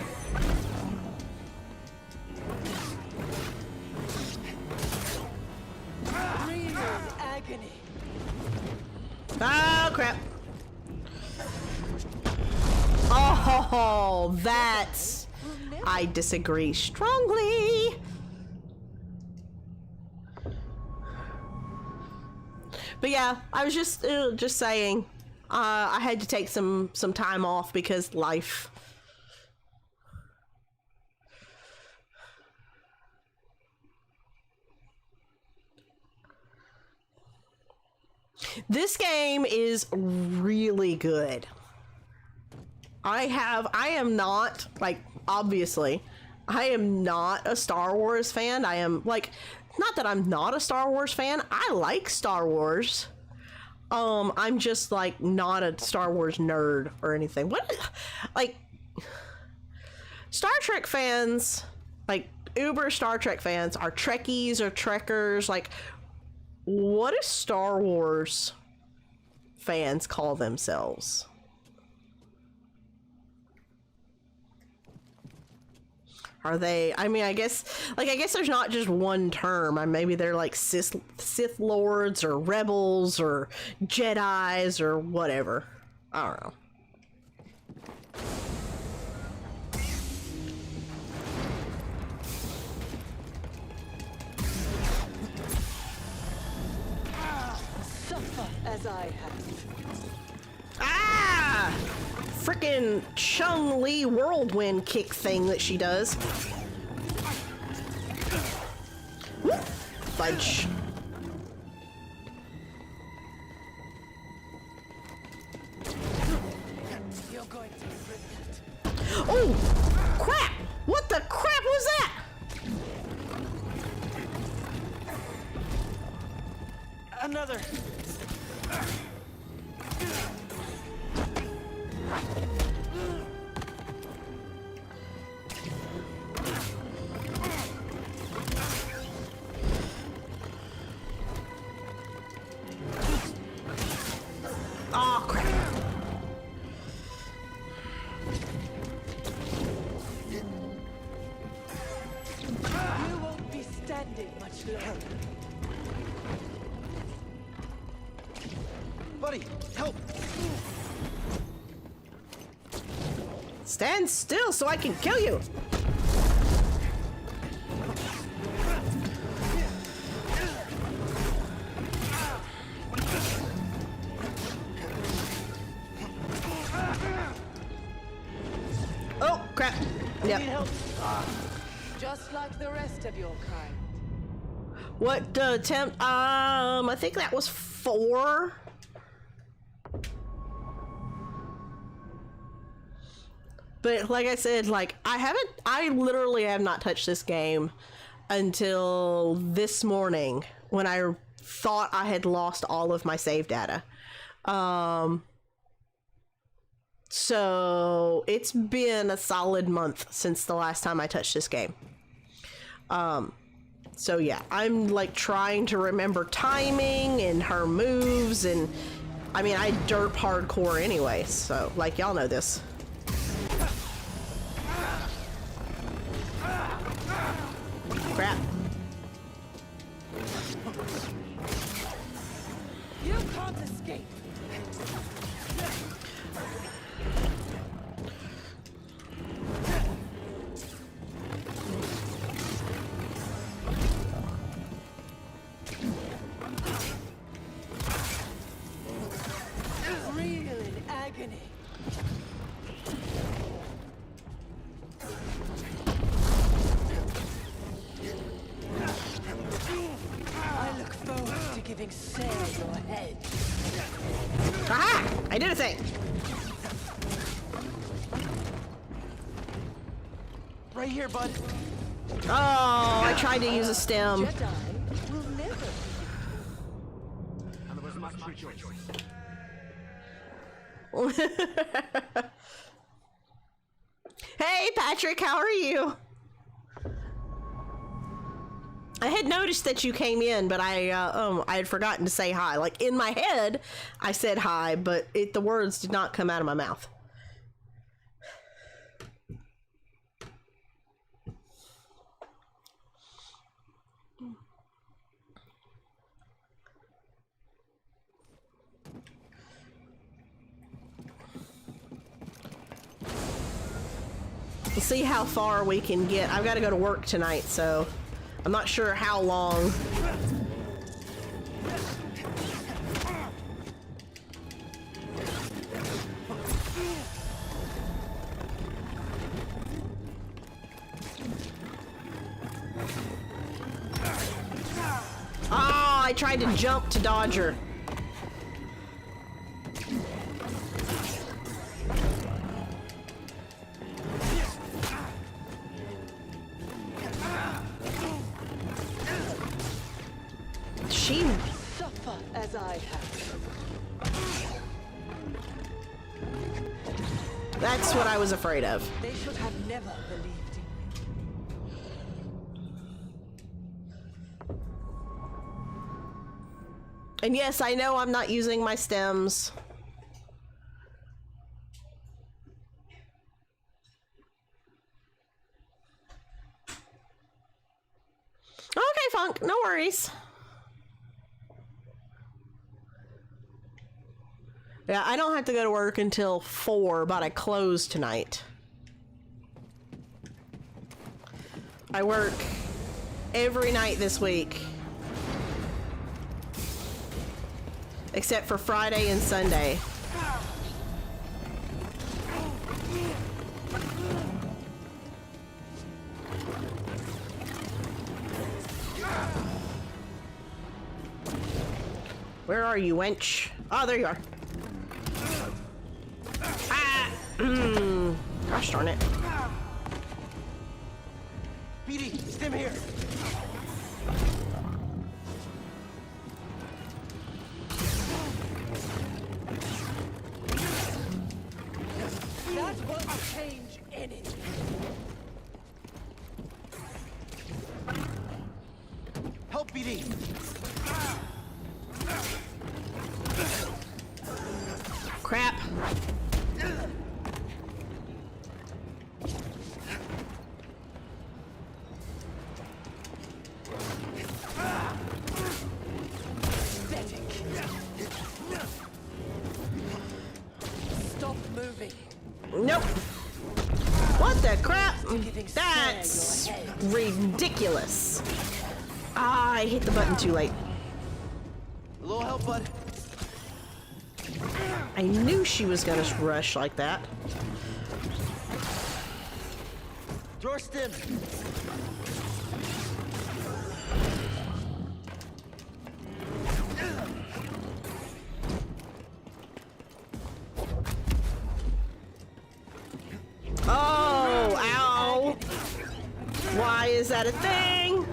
Real agony. Oh, crap. Oh, that's... I disagree strongly. But yeah, I was just saying, I had to take some time off because life. This game is really good. I am not, like, obviously, I am not a Star Wars fan. I am, like, not that I'm not a Star Wars fan. I like Star Wars. I'm just, like, not a Star Wars nerd or anything. What, like, Star Trek fans, like, uber Star Trek fans are Trekkies or Trekkers. Like, what do Star Wars fans call themselves? Are they, I mean, I guess there's not just one term. Maybe they're like Sith Lords or Rebels or Jedis or whatever. I don't know. Suffer as I have. Ah! Frickin' Chung-Li whirlwind kick thing that she does. Whoop. Fudge. Oh, crap! What the crap was that? Another. Oh, crap. You won't be standing much longer. Buddy, help! Stand still so I can kill you. Oh, crap. Yep. Need help? Just like the rest of your kind. What attempt? I think that was 4. But like I said, like I literally have not touched this game until this morning when I thought I had lost all of my save data. So it's been a solid month since the last time I touched this game. So yeah, I'm like trying to remember timing and her moves, and I mean, I derp hardcore anyway, so like y'all know this. Crap. You can't escape. Real in agony. I look forward to giving Sarah your head. Aha! I did a thing. Right here, bud. Oh, I tried to use a stem. Jedi will never. Hey, Patrick, how are you? I had noticed that you came in, but I had forgotten to say hi. Like in my head, I said hi, but the words did not come out of my mouth. We'll see how far we can get. I've got to go to work tonight, so I'm not sure how long. Oh, I tried to jump to dodge her. She Suffer as I have. That's what I was afraid of. They should have never believed in me. And yes, I know I'm not using my stems. Okay, Funk, no worries. Yeah, I don't have to go to work until 4, but I close tonight. I work every night this week. Except for Friday and Sunday. Where are you, wench? Oh, there you are. Ah! Gosh darn it. BD, stim here. That won't change anything. Help, BD. Crap. Stop moving. Nope. What the crap? Giving That's Sarah your head. ridiculous. Ah, I hit the button too late. A little help, bud. I knew she was gonna rush like that. Drawer stim. Oh, ow. Why is that a thing?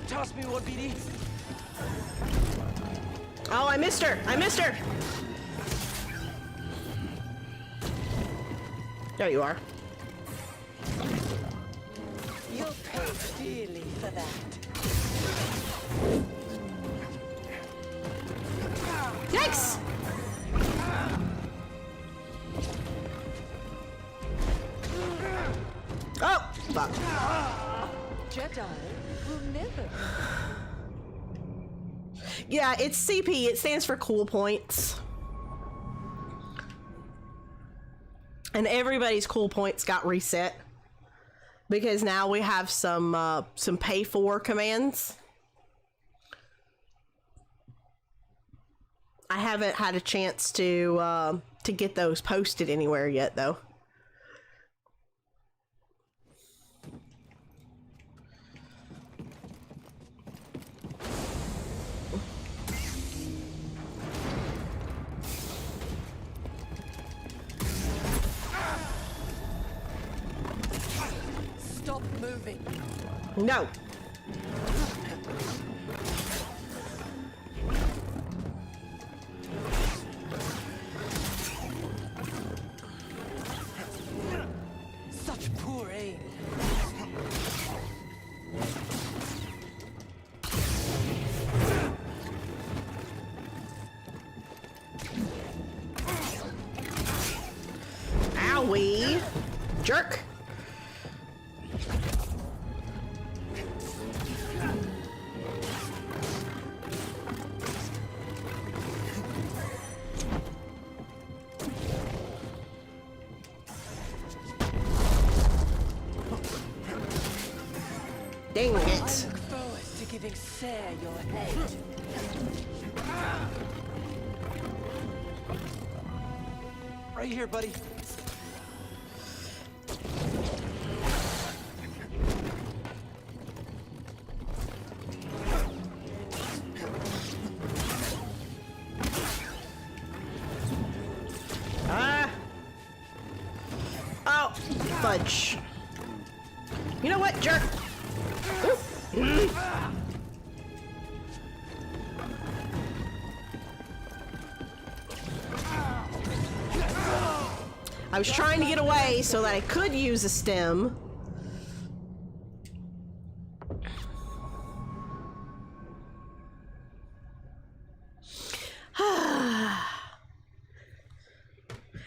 Toss me one, BD. Oh, I missed her. I missed her. There you are. You'll pay dearly for that. Yikes! Oh, fuck. Jedi will never. Yeah, it's CP. It stands for cool points. And everybody's cool points got reset because now we have some pay for commands. I haven't had a chance to get those posted anywhere yet, though. Stop moving. No. Such poor aim. Owie. Jerk. Dang I it. look forward to giving Sarah your head. Right here, buddy. Ah. Oh, fudge. You know what, jerk? Ooh. I was trying to get away so that I could use a stem.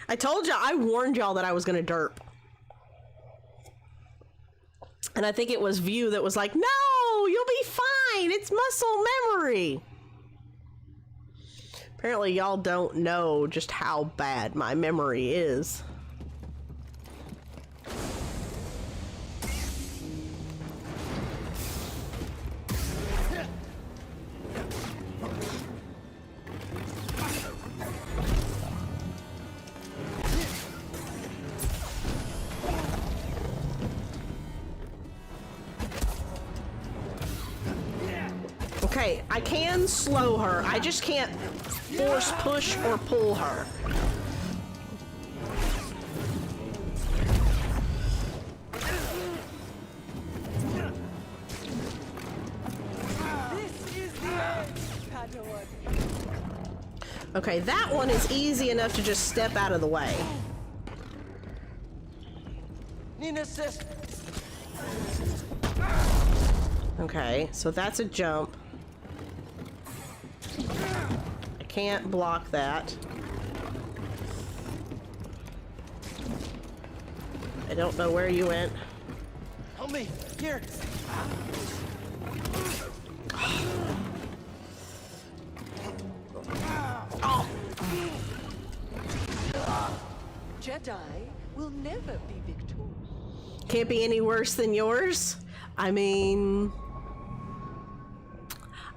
I told y'all, I warned y'all that I was gonna derp. And I think it was View that was like, no, you'll be fine. It's muscle memory. Apparently y'all don't know just how bad my memory is. Okay, I can slow her. I just can't force push or pull her. This is the end, Padawan. Okay, that one is easy enough to just step out of the way. Need an assist. Okay, so that's a jump. I can't block that. I don't know where you went. Help me. Here. Oh! Jedi will never be victorious. Can't be any worse than yours. I mean,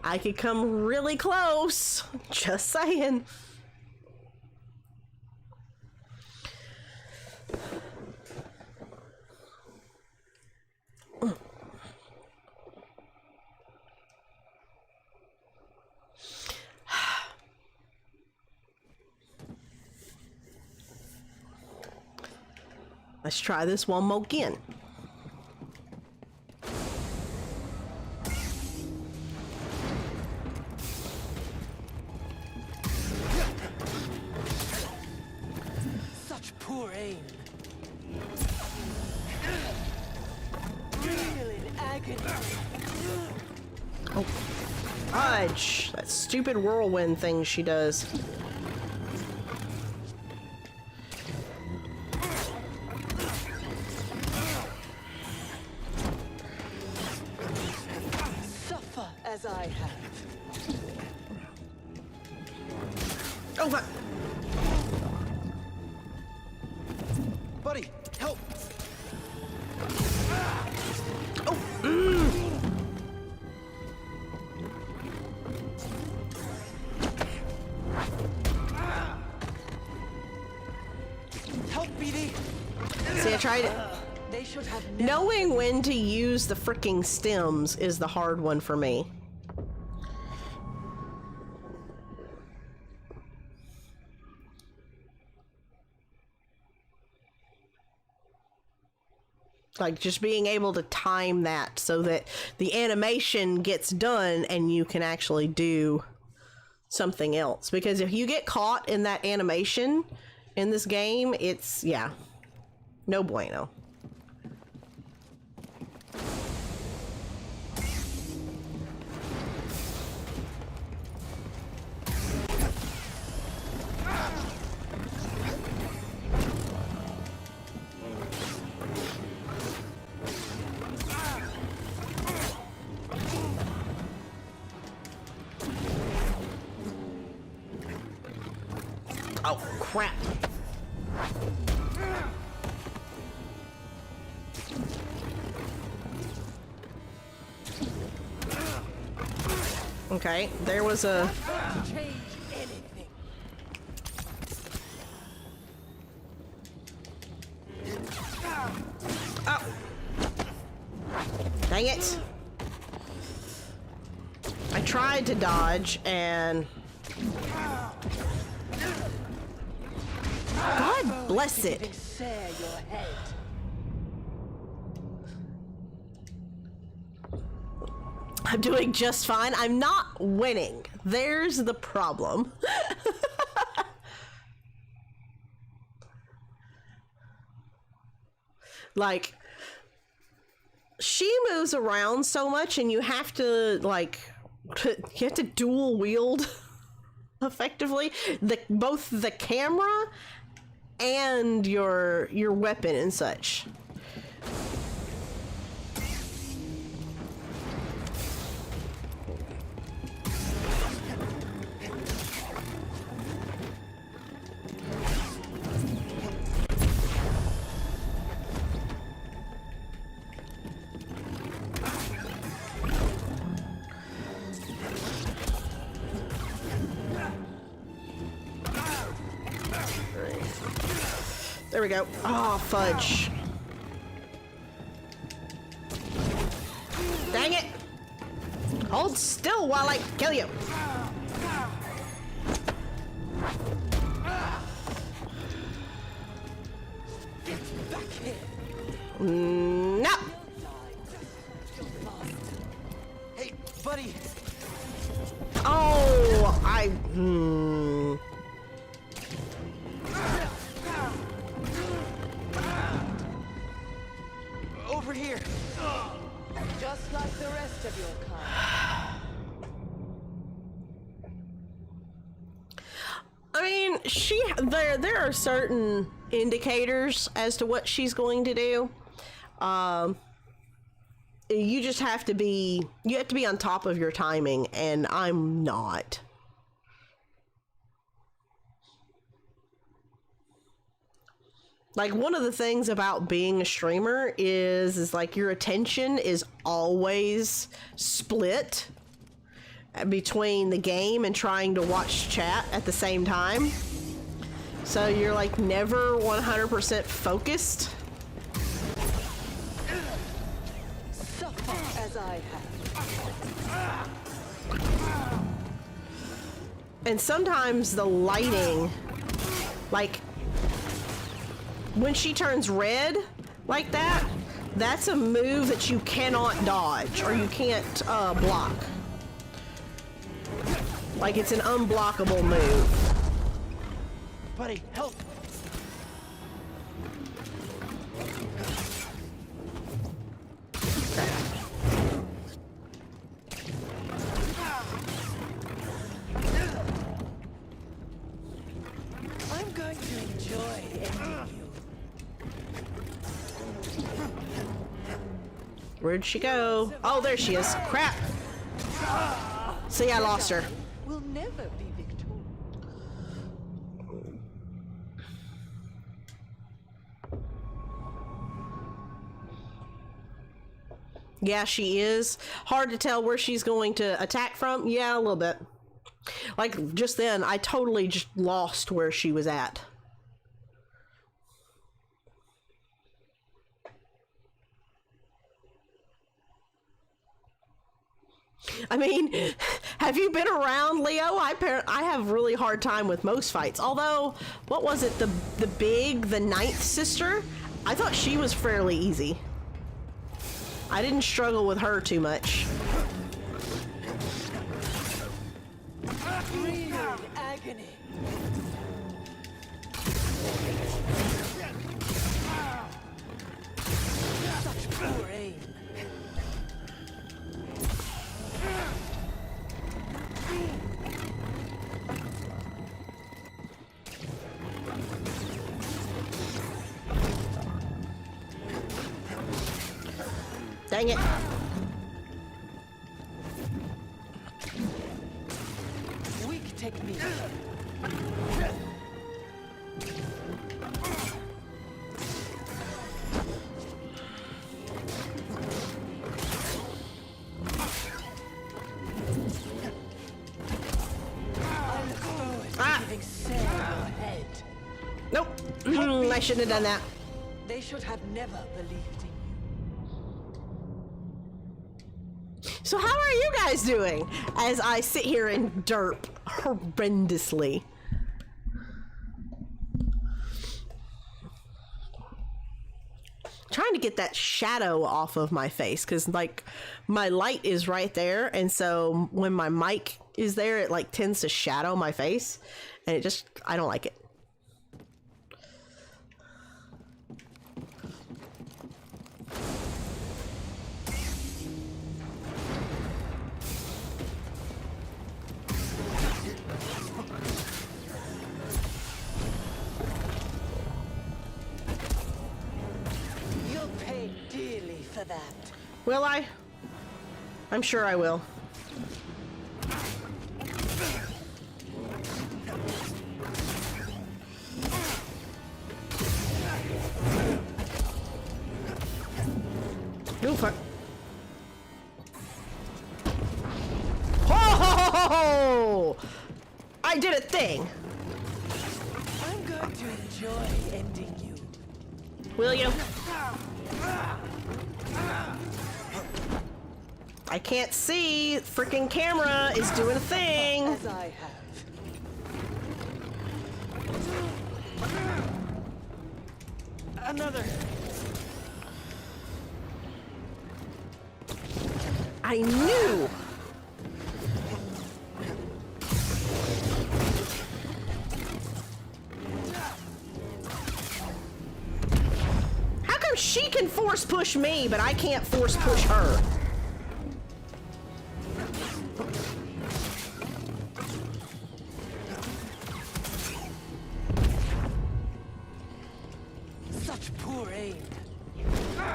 I could come really close. Just saying. Let's try this one more again. Such poor aim. Real in agony. Oh, fudge! That stupid whirlwind thing she does. Suffer as I have. Oh, fuck! Buddy, help. Oh, Help, BD. See, I tried it. They should have never. Knowing when to use the freaking stems is the hard one for me. Like just being able to time that so that the animation gets done and you can actually do something else. Because if you get caught in that animation in this game, it's, yeah, no bueno. Oh, crap. Okay, there was a... Change anything. Oh! Dang it! I tried to dodge and... God bless it! Giving Sare your head. I'm doing just fine. I'm not winning. There's the problem. Like, she moves around so much and you have to, like, you have to dual wield effectively both the camera and your weapon and such. There we go. Oh, fudge. Dang it. Hold still while I kill you. Get back here. No. Hey, buddy! Oh, Over here! Just like the rest of your kind. I mean, there are certain indicators as to what she's going to do. You just have to be on top of your timing, and I'm not. Like, one of the things about being a streamer is like your attention is always split between the game and trying to watch chat at the same time. So you're like never 100% focused. Suffer as I have. And sometimes the lighting, like when she turns red like that, that's a move that you cannot dodge or you can't block. Like, it's an unblockable move. Buddy, help! I'm going to enjoy ending you. Where'd she go? Oh, there she is. Crap. See, I lost her. Will never be victorious. Yeah, she is. Hard to tell where she's going to attack from. Yeah, a little bit. Like, just then, I totally just lost where she was at. I mean, have you been around, Leo? I have really hard time with most fights. Although, what was it? The ninth sister? I thought she was fairly easy. I didn't struggle with her too much. Real agony. Such poor aim. Dang it. Weak technique. Giving Sarah your head. Nope. I shouldn't have done that. They should have never believed in you. So how are you guys doing as I sit here and derp horrendously? Trying to get that shadow off of my face because like my light is right there, and so when my mic is there it like tends to shadow my face, and I don't like it. You'll pay dearly for that. Will I? I'm sure I will. Oh, fuck. Oh! I did a thing. I'm going to enjoy ending you. Will you? I can't see. Freaking camera is doing a thing. As I have. Another. I knew. How come she can force push me, but I can't force push her? Such poor aim.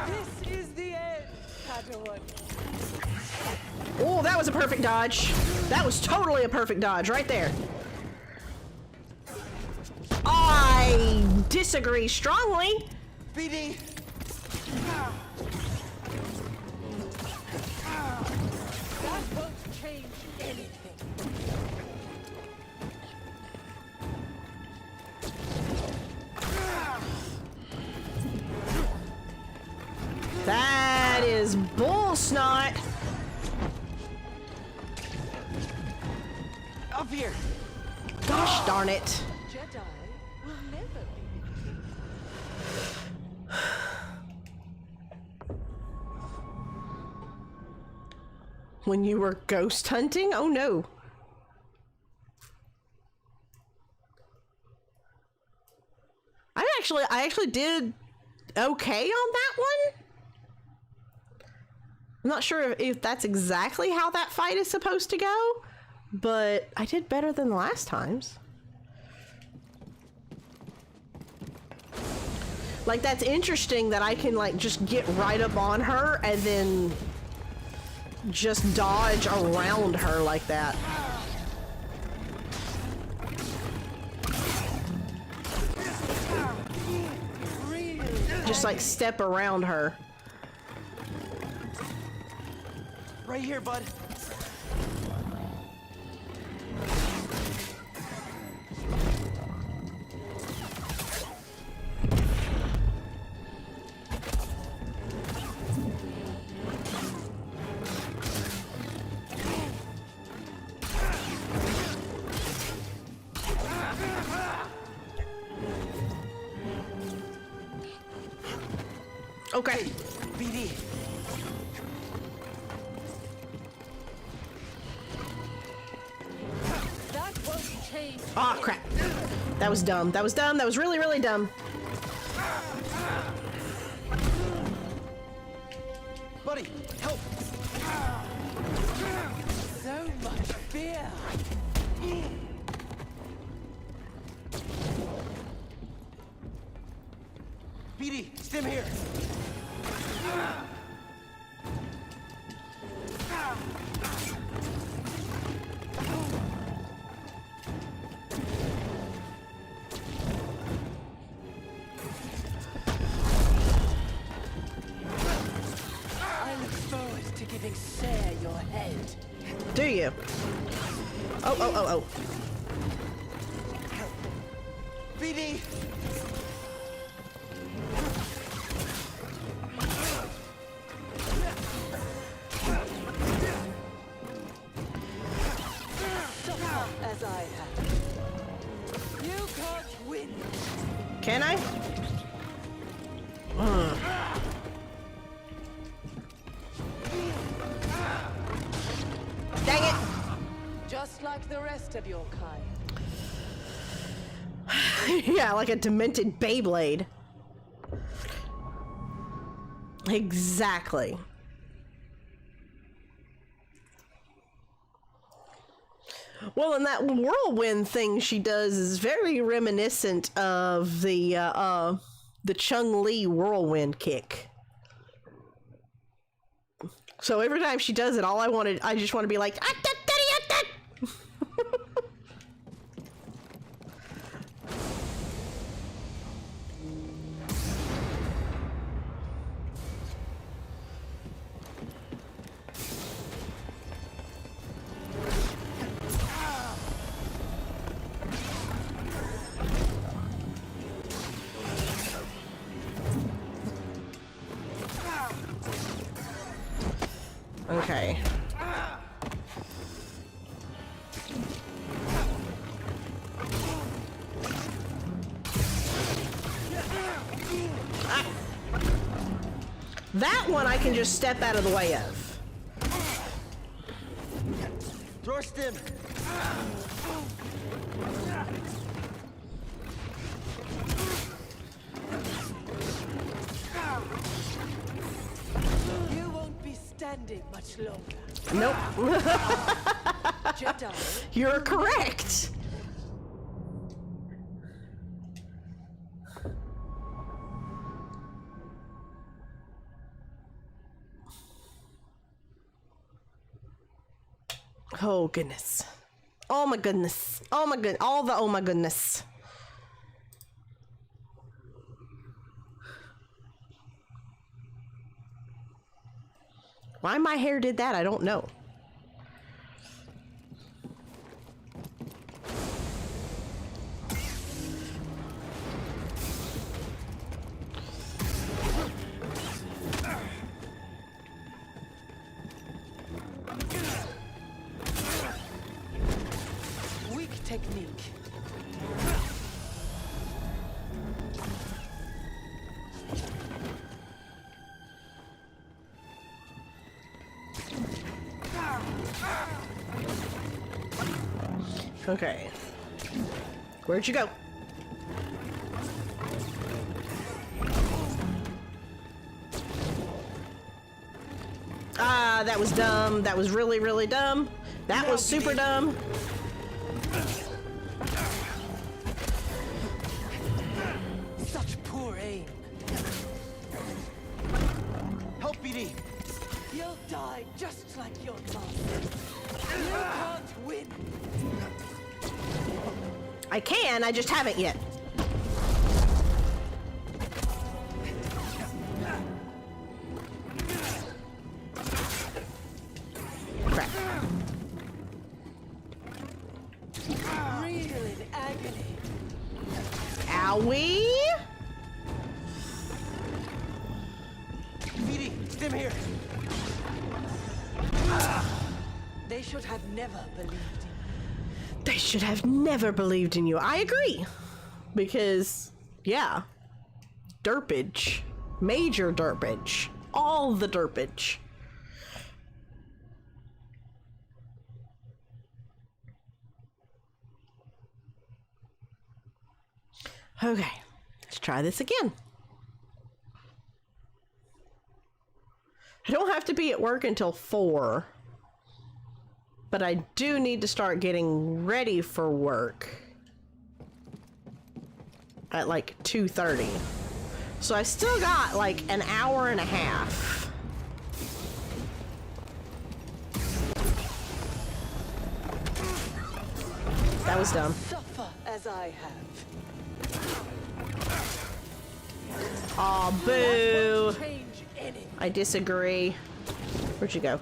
This is the end, Padawan. Oh, that was a perfect dodge. That was totally a perfect dodge right there. I disagree strongly. BD. That won't change anything. That is bull snot. Up here. Gosh darn it. Jedi will never be. When you were ghost hunting? Oh no. I actually did okay on that one. I'm not sure if that's exactly how that fight is supposed to go, but I did better than the last times. Like, that's interesting that I can, like, just get right up on her and then just dodge around her like that. Just, like, step around her. Right here, bud. Okay. BD. That won't change. Aw, crap. That was dumb. That was dumb. That was really, really dumb. Buddy, help. So much fear. BD, stim here. I look forward to giving Sarah your head. Do you? Oh, oh, oh, oh. BD. As I have. You can't win. Can I? Dang it! Just like the rest of your kind. Yeah, like a demented Beyblade. Exactly. Well, and that whirlwind thing she does is very reminiscent of the Chung-Li whirlwind kick. So every time she does it, I just want to be like, ah, da, da, da, da. Okay. Ah. That one I can just step out of the way of. Thrust him! You won't be standing much longer. Nope. Jedi. You're correct. Oh goodness. Oh my goodness. Oh my good. All the oh my goodness. Why my hair did that, I don't know. Weak technique. Okay. Where'd you go? Ah, that was dumb. That was really, really dumb. That was super dumb. Such poor aim. Help, BD! You'll die just like your master. You can't win. I can, I just haven't yet. Crap. Real in agony. Owie! BD, stim here! They should have never believed in you. They should have never believed in you. I agree. Because, yeah. Derpage. Major derpage. All the derpage. Okay. Let's try this again. I don't have to be at work until 4. But I do need to start getting ready for work at like 2:30. So I still got like an hour and a half. That was dumb. Suffer as I have. Aw, boo. Change anything. I disagree. Where'd you go?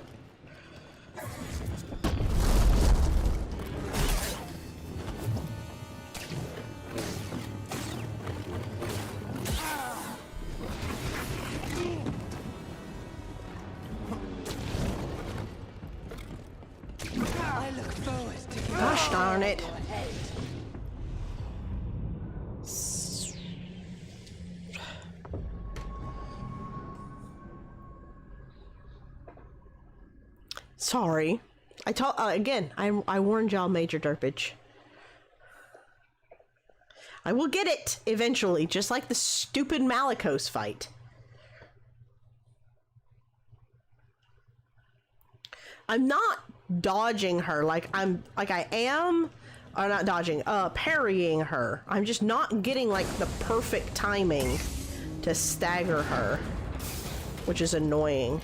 I look forward to getting Gosh darn it. your head. Sorry. I told again. I warned y'all, Major Derpage. I will get it eventually, just like the stupid Malicos fight. I'm not dodging her like I am, or not dodging, parrying her. I'm just not getting like the perfect timing to stagger her, which is annoying.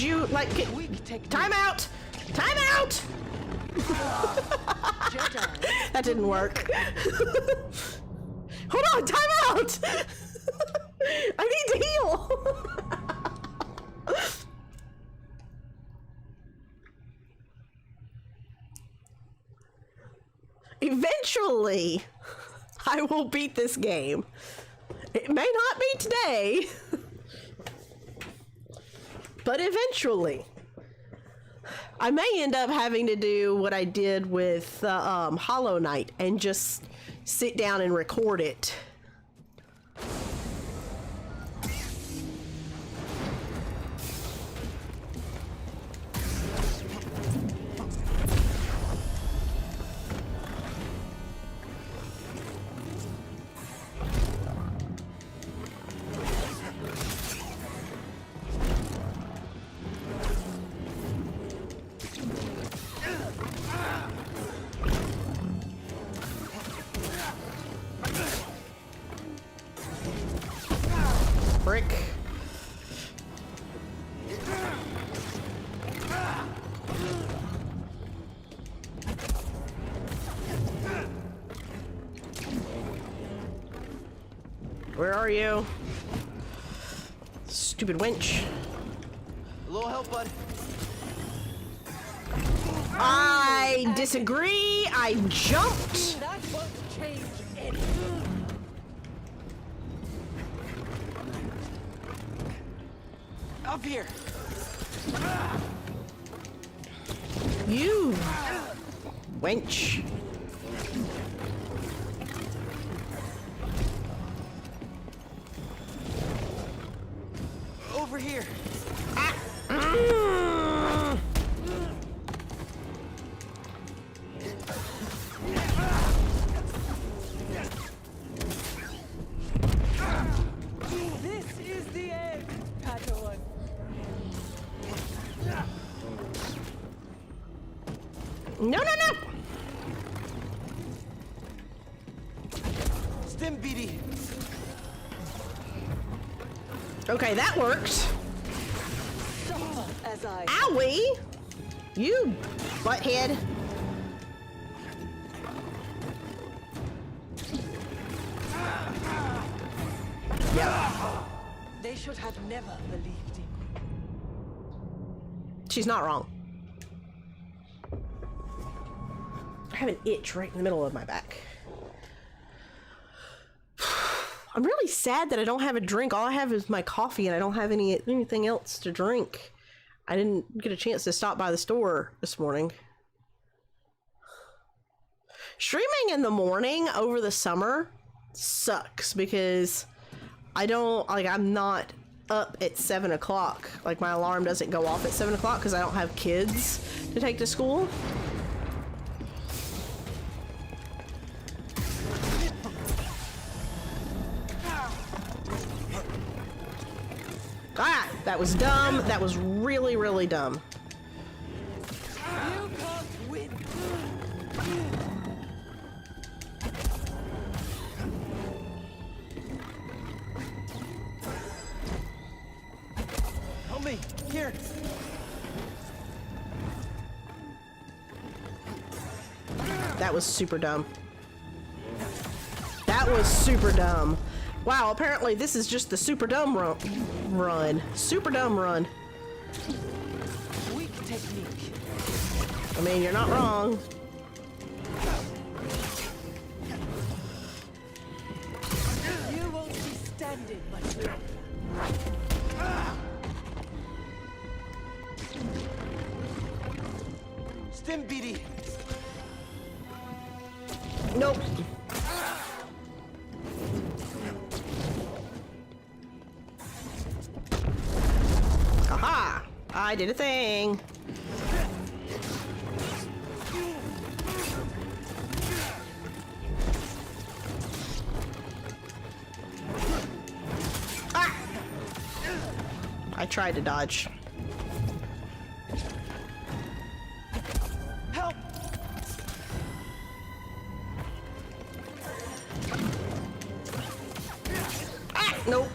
you like Weak technique. time out? Time out! Jedi. That didn't work. Hold on, time out! I need to heal. Eventually, I will beat this game. It may not be today, but eventually. I may end up having to do what I did with Hollow Knight and just sit down and record it. Brick. Where are you? Stupid winch. A little help, bud. I disagree. I jumped. That won't change anything. Up here. You wench. Over here. This is the end, Padawan. No, no, no. Stim BD. Okay, that worked. Suffer as I. Owie! You butthead. Yep. They should have never believed in me. She's not wrong. I have an itch right in the middle of my back. I'm really sad that I don't have a drink. All I have is my coffee and I don't have anything else to drink. I didn't get a chance to stop by the store this morning. Streaming in the morning over the summer sucks because I'm not up at 7 o'clock. Like my alarm doesn't go off at 7 o'clock because I don't have kids to take to school. Ah, that was dumb. That was really, really dumb. You can't win. Help me. Here. That was super dumb. That was super dumb. Wow, apparently this is just the super dumb run. Super dumb run. Weak technique. I mean, you're not wrong. You won't be standing much longer. Stim BD. Nope. Aha! I did a thing. Ah! I tried to dodge. Help. Ah! Nope.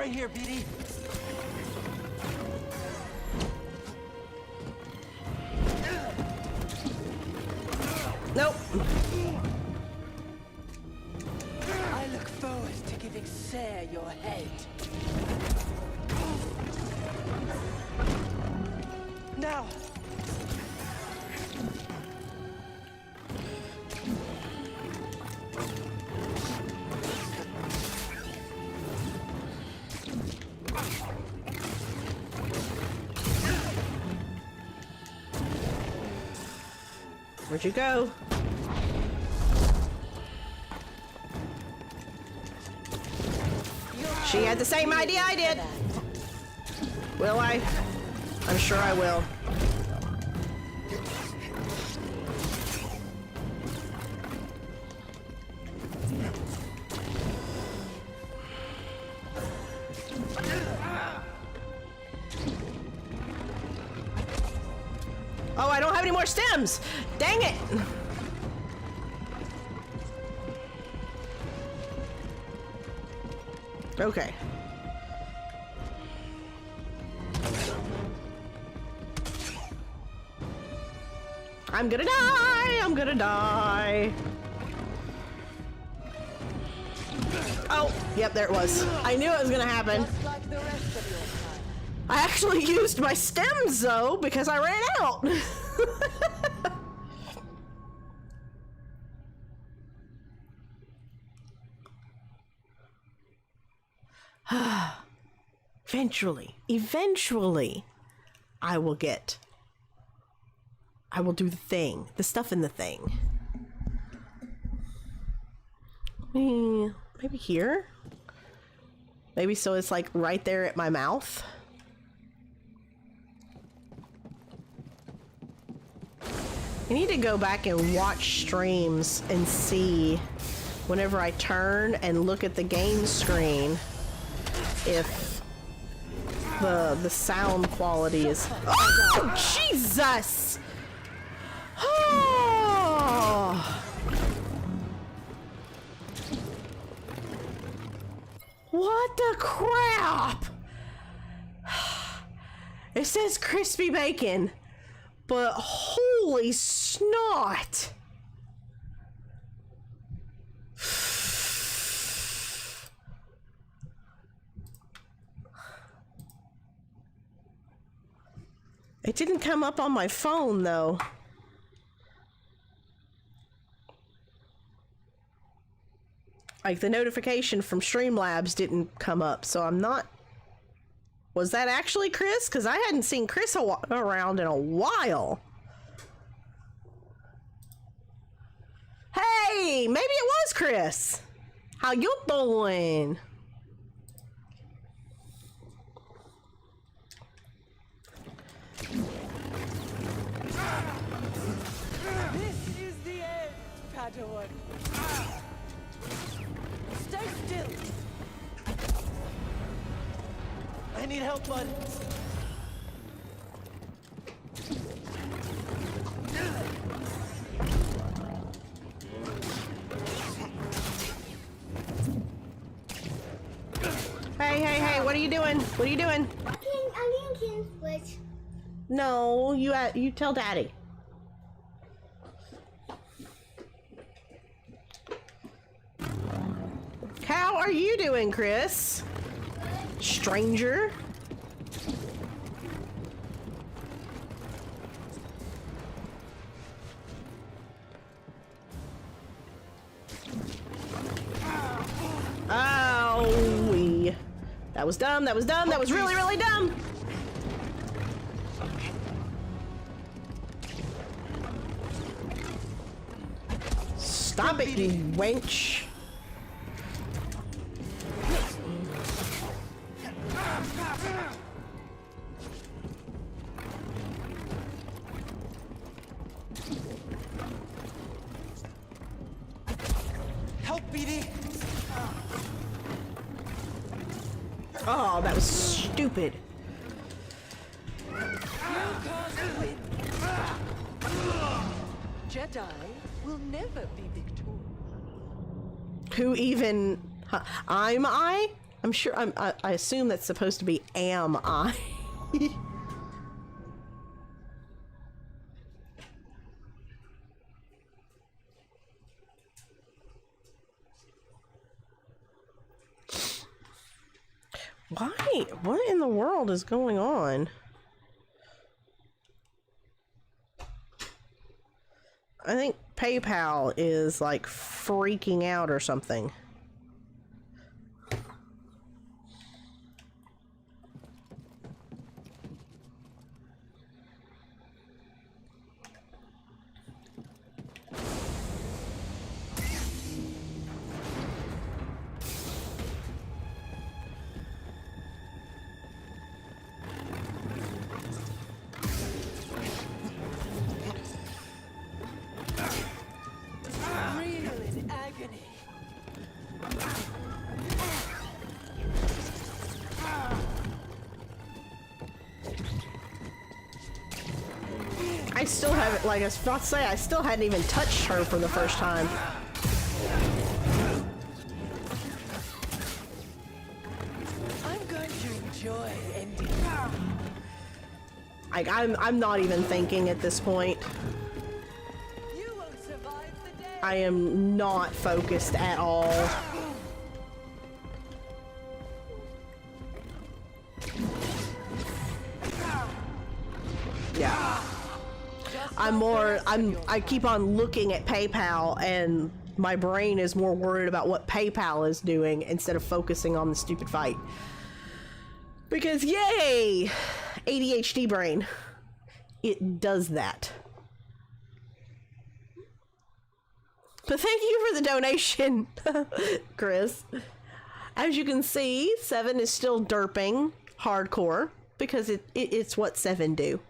Right here, BD. Nope. I look forward to giving Sarah your head. Now. Where'd you go? She had the same idea I did. Will I? I'm sure I will. Oh, I don't have any more stems! Dang it! Okay. I'm gonna die! I'm gonna die! Oh, yep, there it was. I knew it was gonna happen. Just like the rest of your time. I actually used my stems though because I ran out. Eventually, I will do the stuff in the thing. Maybe here? Maybe so it's like right there at my mouth. I need to go back and watch streams and see whenever I turn and look at the game screen if the sound quality is. Oh, Jesus! Oh. What the crap? It says crispy bacon, but holy snot! It didn't come up on my phone though. Like the notification from Streamlabs didn't come up, so I'm not. Was that actually Chris? Because I hadn't seen Chris around in a while. Hey, maybe it was Chris. How you doing? This is the end, Padawan. Stay still. I need help, bud. Hey, what are you doing? What are you doing? I can switch. No, you tell Daddy. How are you doing, Chris? Stranger? Owie. That was dumb, that was dumb, that was really, really dumb! Stop it, you wench! Help, BD. Oh, that was stupid. Jedi will never be victorious. Who even... I? I'm sure, I assume that's supposed to be am I. Why? What in the world is going on? I think PayPal is like freaking out or something. Real in agony. I still haven't, like I was about to say, I still hadn't even touched her for the first time. I'm going to enjoy ending. Like, I'm not even thinking at this point. You won't survive the day. I am not focused at all. Yeah. I keep on looking at PayPal and my brain is more worried about what PayPal is doing instead of focusing on the stupid fight. Because yay! ADHD brain. It does that. But thank you for the donation, Chris. As you can see, 7 is still derping hardcore because it's what 7 do.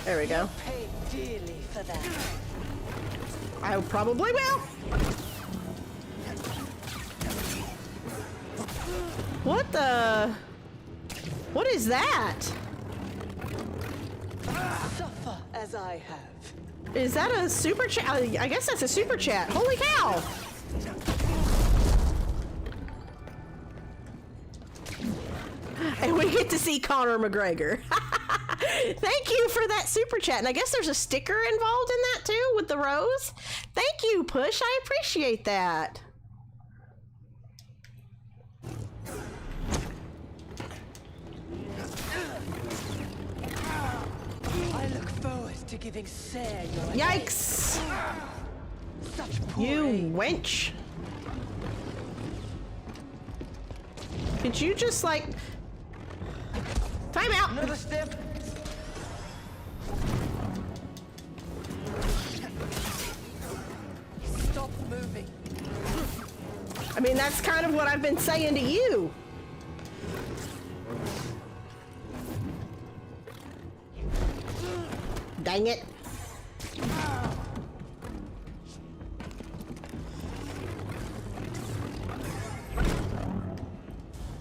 There we go. Pay dearly for that. I probably will. What the? What is that? Suffer as I have. Is that a super chat? I guess that's a super chat. Holy cow! And we get to see Conor McGregor. Thank you for that super chat. And I guess there's a sticker involved in that too with the rose. Thank you, Push. I appreciate that. I look forward to giving Sarah your Yikes! such poor You aim. wench. Could you just like... Time out! Another step. Stop moving. I mean, that's kind of what I've been saying to you. Dang it.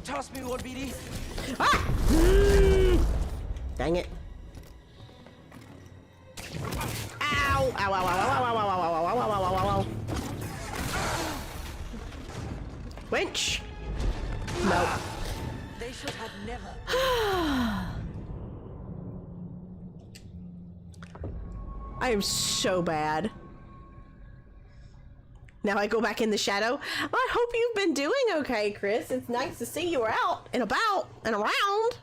Toss me one, BD. Ah! Dang it. Ow! Ow, ow, ow, ow, ow, ow, ow, ow, ow, ow, ow, ow, ow, ow. Winch! Nope. They should have never. I am so bad. Now I go back in the shadow. Well, I hope you've been doing okay, Chris. It's nice to see you out and about and around.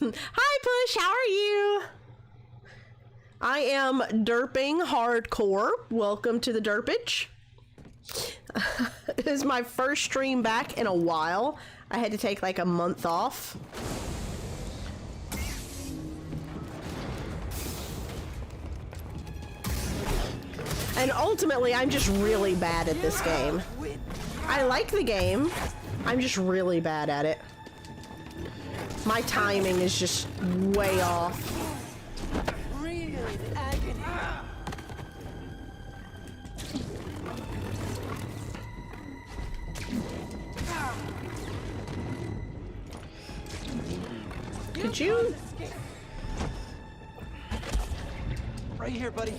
Hi, Push. How are you? I am derping hardcore. Welcome to the derpage. It is my first stream back in a while. I had to take like a month off. And ultimately, I'm just really bad at this game. I like the game. I'm just really bad at it. My timing is just way off. Real agony. Could you? Right here, buddy.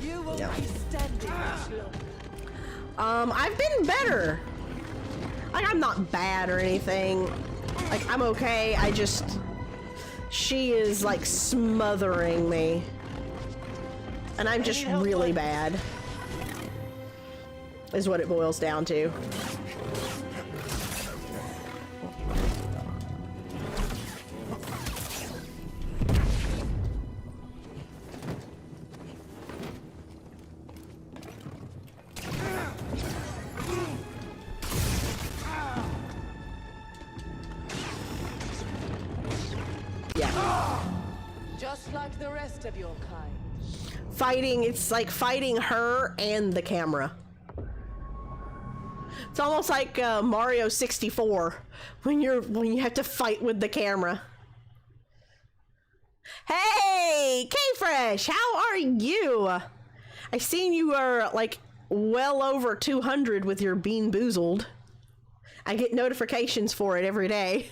You won't be standing much longer. I've been better. Like, I'm not bad or anything. Like, I'm okay. I just... She is, like, smothering me. And I'm just really bad. Is what it boils down to. Just like the rest of your kind. Fighting, it's like fighting her and the camera. It's almost like Mario 64 when you have to fight with the camera. Hey, K-Fresh, how are you? I seen you are like well over 200 with your Bean Boozled. I get notifications for it every day.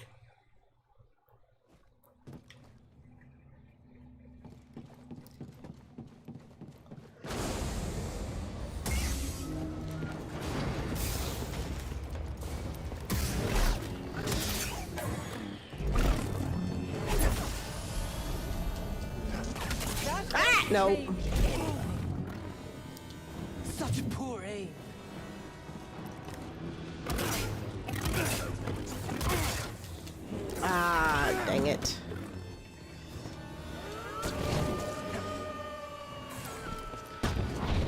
No. Such poor aim. Ah, dang it.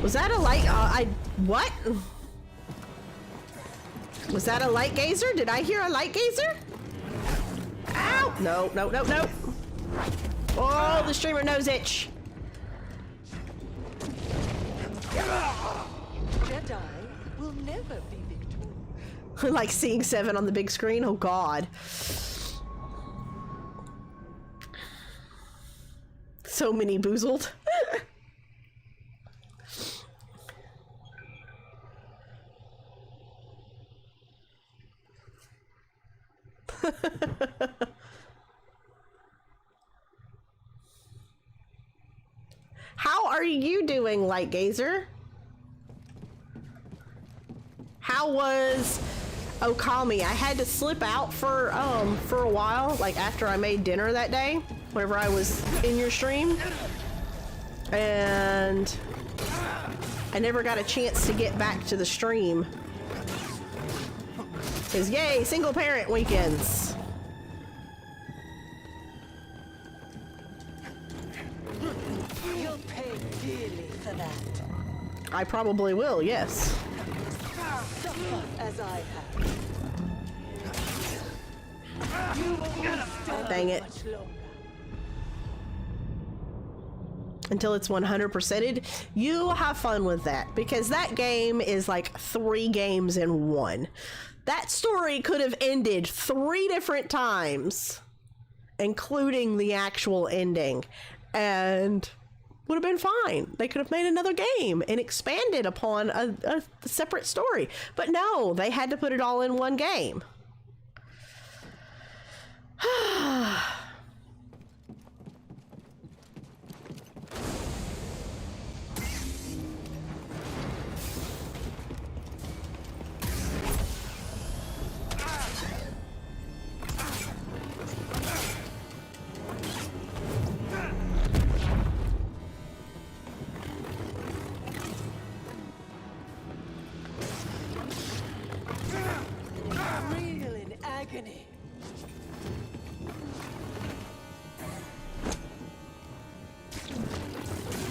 Was that a light? What? Was that a light gazer? Did I hear a light gazer? Ow! No, no, no, no. Oh, the streamer nose itch. Jedi will never be victorious. Like seeing 7 on the big screen. Oh God. So many boozled. How are you doing, Light Gazer? How was Okami? I had to slip out for a while, like after I made dinner that day, whenever I was in your stream. And I never got a chance to get back to the stream. 'Cause yay, single parent weekends. You'll pay dearly for that. I probably will, yes. Suffer as I have. You won't stand Dang it. much longer. Until it's 100%ed. You have fun with that, because that game is like 3 games in 1. That story could have ended 3 different times, including the actual ending, and would have been fine. They could have made another game and expanded upon a separate story. But no, they had to put it all in one game. Real in agony.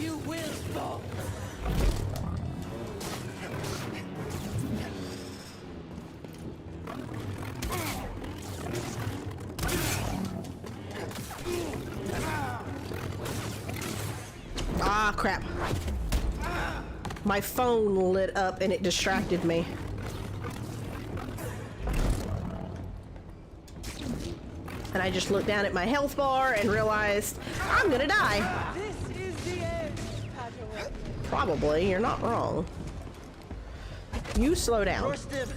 You will fall. crap. My phone lit up and it distracted me. And I just looked down at my health bar and realized I'm gonna die. This is the end, Padawan. Probably, you're not wrong. You slow down. Roast him.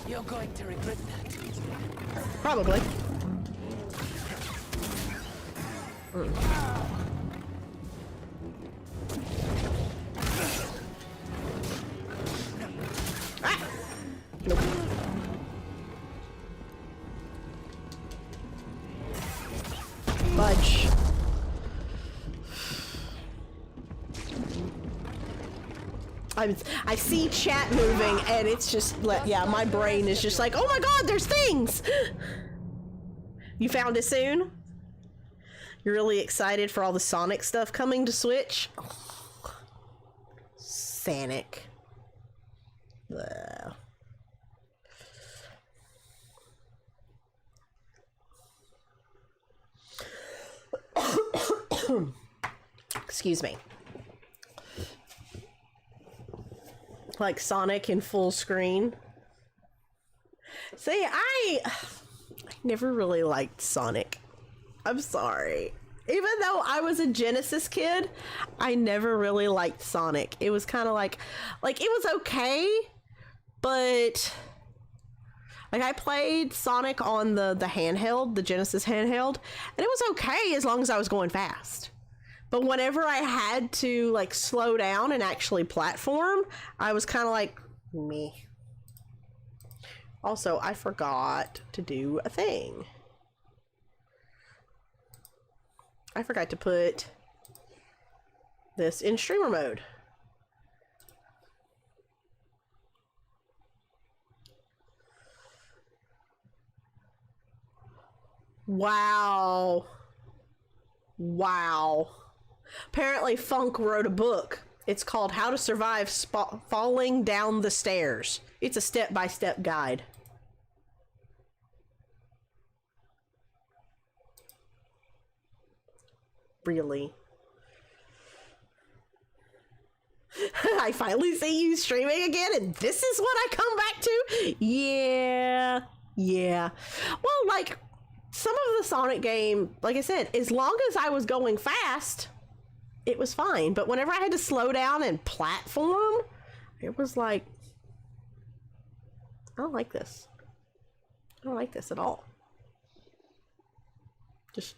You're going to regret that. Probably. Ah! Nope. Fudge. I see chat moving and it's just, yeah, my brain is just like, oh my god, there's things! You found it soon? You're really excited for all the Sonic stuff coming to Switch? Oh. Sonic. Ugh. Excuse me. Like Sonic in full screen. See, I never really liked Sonic. I'm sorry. Even though I was a Genesis kid, I never really liked Sonic. It was kind of like it was okay, but like I played Sonic on the handheld, the Genesis handheld, and it was okay as long as I was going fast. But whenever I had to like slow down and actually platform, I was kind of like, me. Also, I forgot to do a thing. I forgot to put this in streamer mode. Wow. Wow. Apparently Funk wrote a book. It's called How to Survive Falling Down the Stairs. It's a step-by-step guide. Really? I finally see you streaming again and this is what I come back to? Yeah. Yeah. Well, like, some of the Sonic game, like I said, as long as I was going fast, it was fine. But whenever I had to slow down and platform, it was like, I don't like this. I don't like this at all. Just...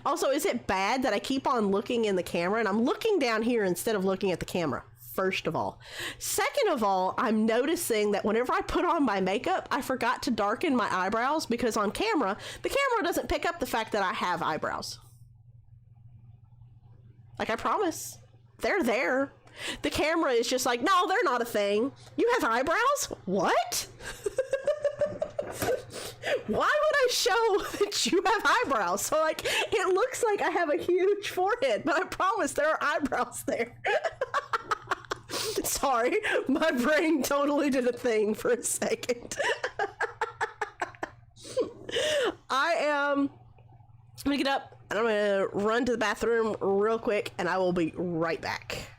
Also, is it bad that I keep on looking in the camera and I'm looking down here instead of looking at the camera? First of all. Second of all, I'm noticing that whenever I put on my makeup, I forgot to darken my eyebrows because on camera, the camera doesn't pick up the fact that I have eyebrows. Like, I promise. They're there. The camera is just like, no, they're not a thing. You have eyebrows? What? Why would I show that you have eyebrows? So, like, it looks like I have a huge forehead, but I promise there are eyebrows there. Sorry, my brain totally did a thing for a second. I'm gonna get up and I'm gonna run to the bathroom real quick and I will be right back.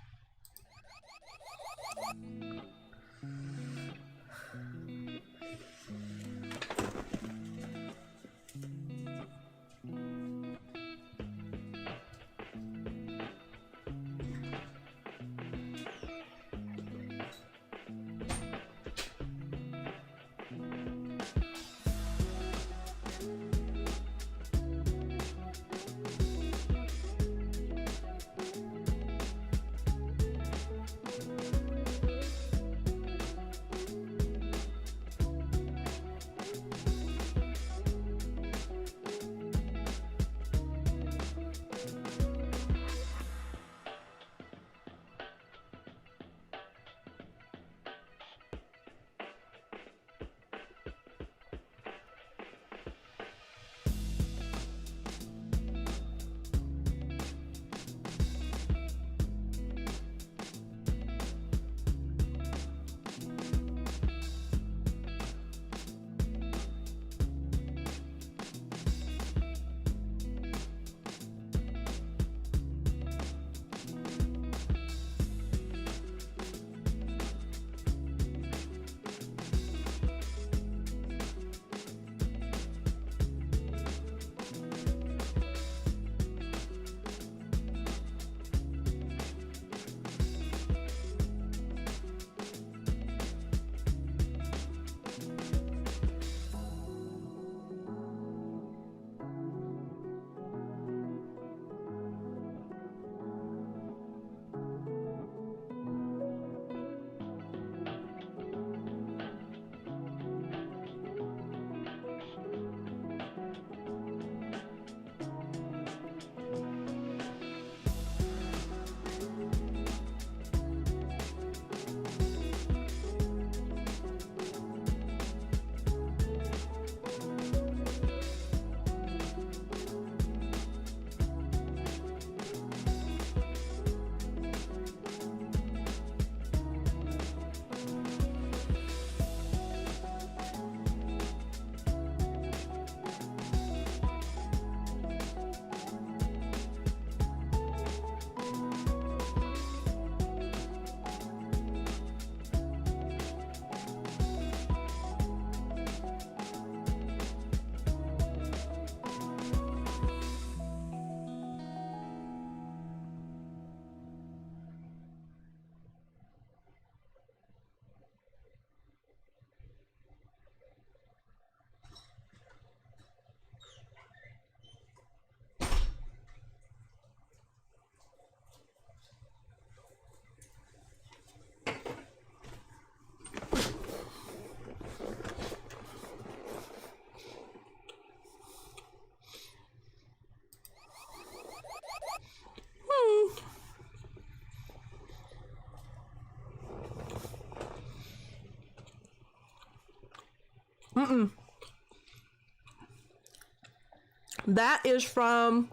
That is from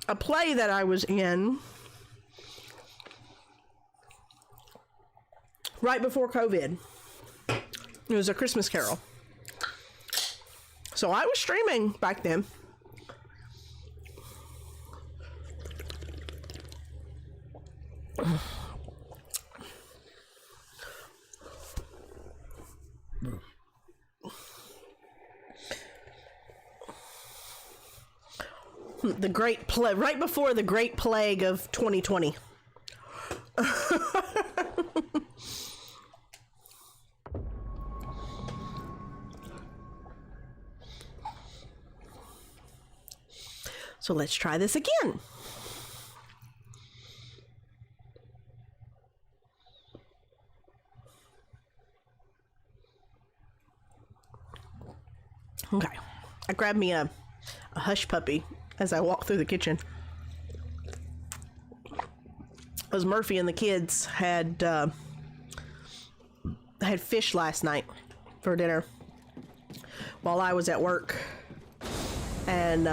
a play that I was in right before COVID. It was A Christmas Carol. So I was streaming back then. The Great Plague, right before the Great Plague of 2020. So let's try this again. Okay, I grabbed me a hush puppy as I walked through the kitchen. As Murphy and the kids had fish last night for dinner while I was at work, and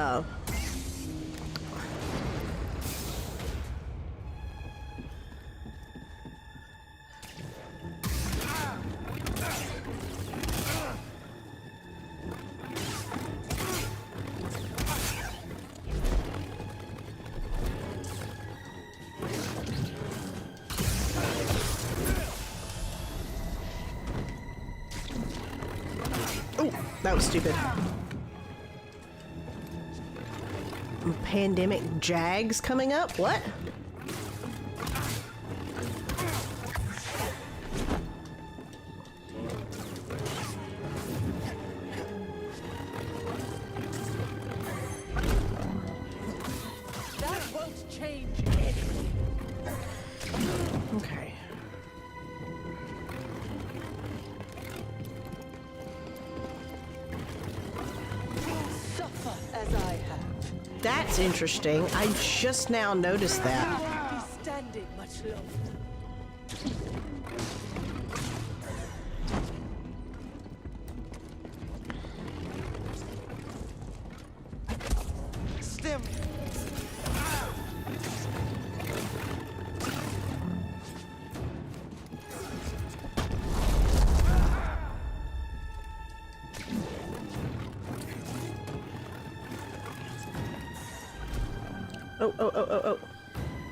that was stupid. Pandemic Jags coming up? What? That won't change anything. Okay. Suffer as I have. That's interesting. I just now noticed that. I won't be standing much longer. Stim! Oh.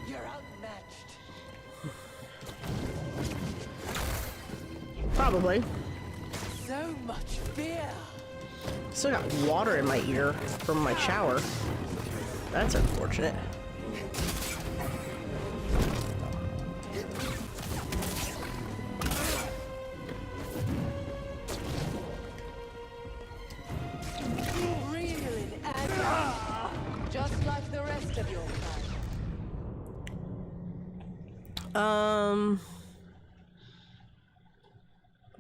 You're outmatched. Probably. So much fear. Still got water in my ear from my shower. That's unfortunate. Reel in agony. Just like the rest of your clan.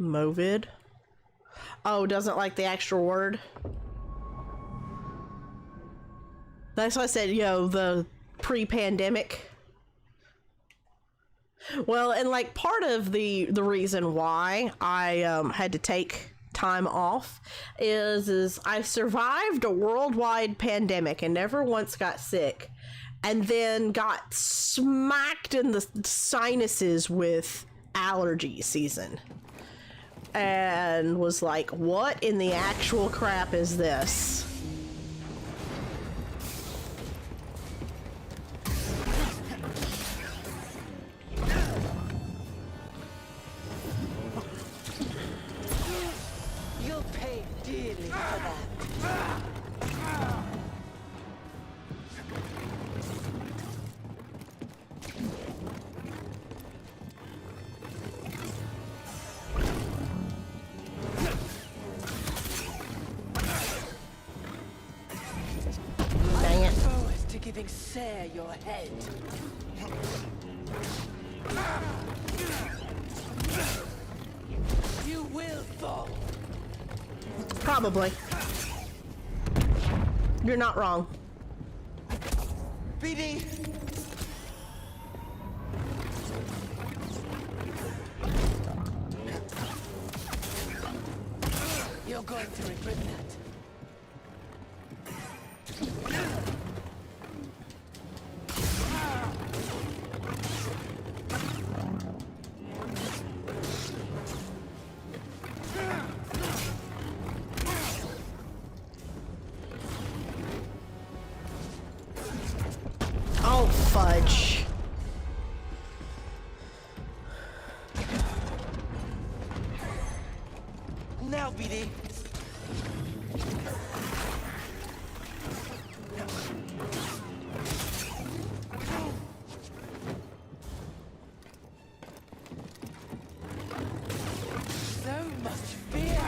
Movid. Oh, doesn't like the extra word. That's why I said, the pre-pandemic. Well, and like part of the reason why I had to take time off is I survived a worldwide pandemic and never once got sick, and then got smacked in the sinuses with allergy season. And was like, what in the actual crap is this? You'll pay dearly for that. Dang it. Forward to giving Sarah your head. You will fall. Probably. You're not wrong. BD! You're going to regret that. Oh, fudge. Now, BD. So much fear.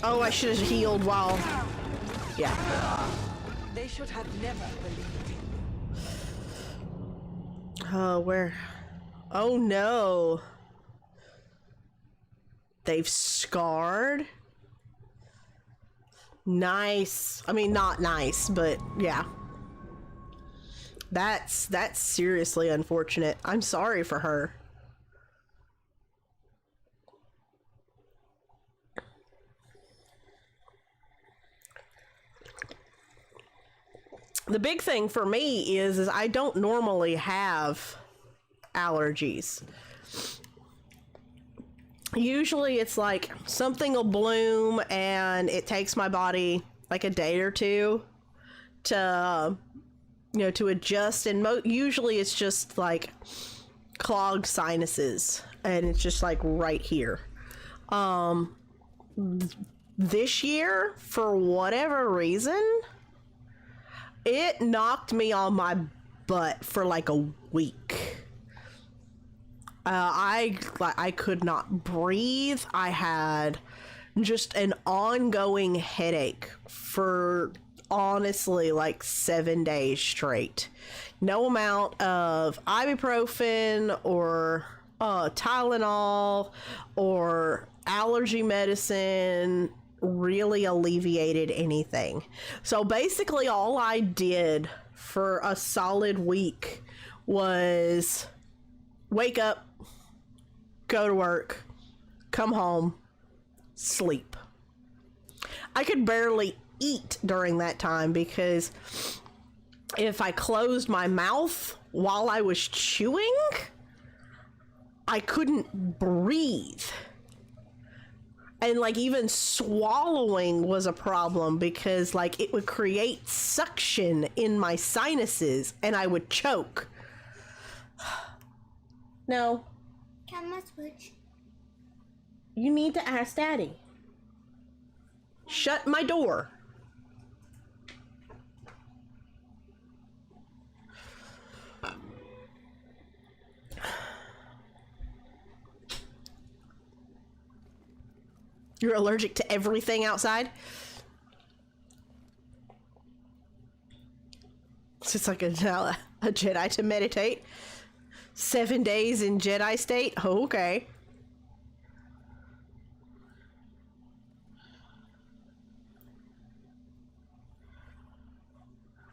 Oh, I should have healed while... Yeah. They should have never believed in me. Oh, where? Oh, no. They've scarred? Nice. I mean, not nice, but yeah. That's seriously unfortunate. I'm sorry for her. The big thing for me is I don't normally have allergies. Usually it's like something will bloom and it takes my body like a day or two to, you know, to adjust. And usually it's just like clogged sinuses and it's just like right here. This year, for whatever reason, it knocked me on my butt for like a week. I could not breathe. I had just an ongoing headache for honestly like 7 days straight. No amount of ibuprofen or Tylenol or allergy medicine really alleviated anything. So basically all I did for a solid week was wake up, go to work, come home, sleep. I could barely eat during that time because if I closed my mouth while I was chewing, I couldn't breathe. And like even swallowing was a problem because like it would create suction in my sinuses and I would choke. No. Camera switch. You need to ask Daddy. Shut my door. You're allergic to everything outside? So it's like a Jedi to meditate. 7 days in Jedi state? Oh, okay.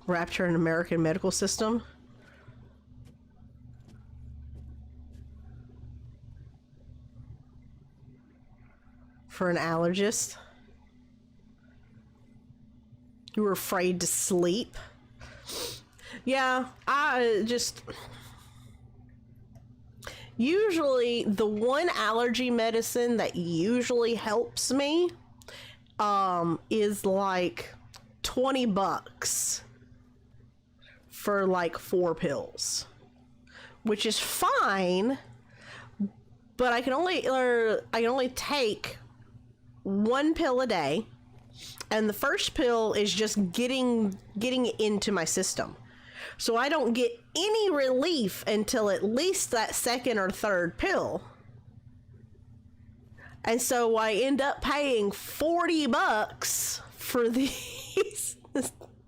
Rapture an American medical system? For an allergist? You were afraid to sleep? Yeah, I just... Usually, the one allergy medicine that usually helps me is like $20 for like 4 pills, which is fine, but I can only take 1 pill a day, and the first pill is just getting it into my system. So I don't get any relief until at least that second or third pill. And so I end up paying $40 for these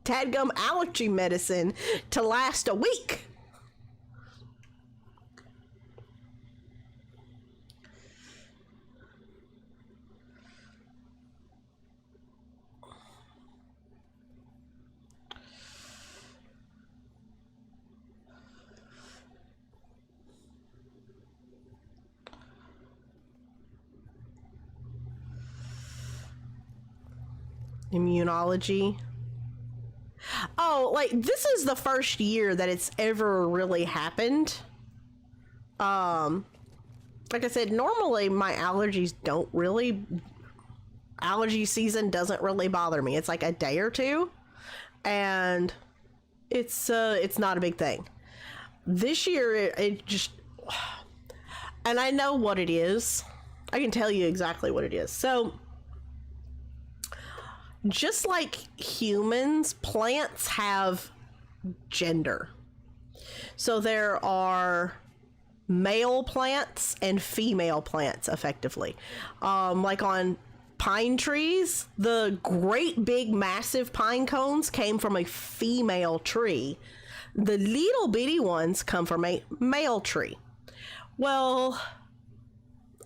dadgum allergy medicine to last a week. Immunology. Oh, like, this is the first year that it's ever really happened. Like I said, normally my allergies don't really... Allergy season doesn't really bother me. It's like a day or two, and it's not a big thing. This year, it just... And I know what it is. I can tell you exactly what it is. So... Just like humans, plants have gender. So there are male plants and female plants, effectively. Like on pine trees, the great big massive pine cones came from a female tree. The little bitty ones come from a male tree. Well,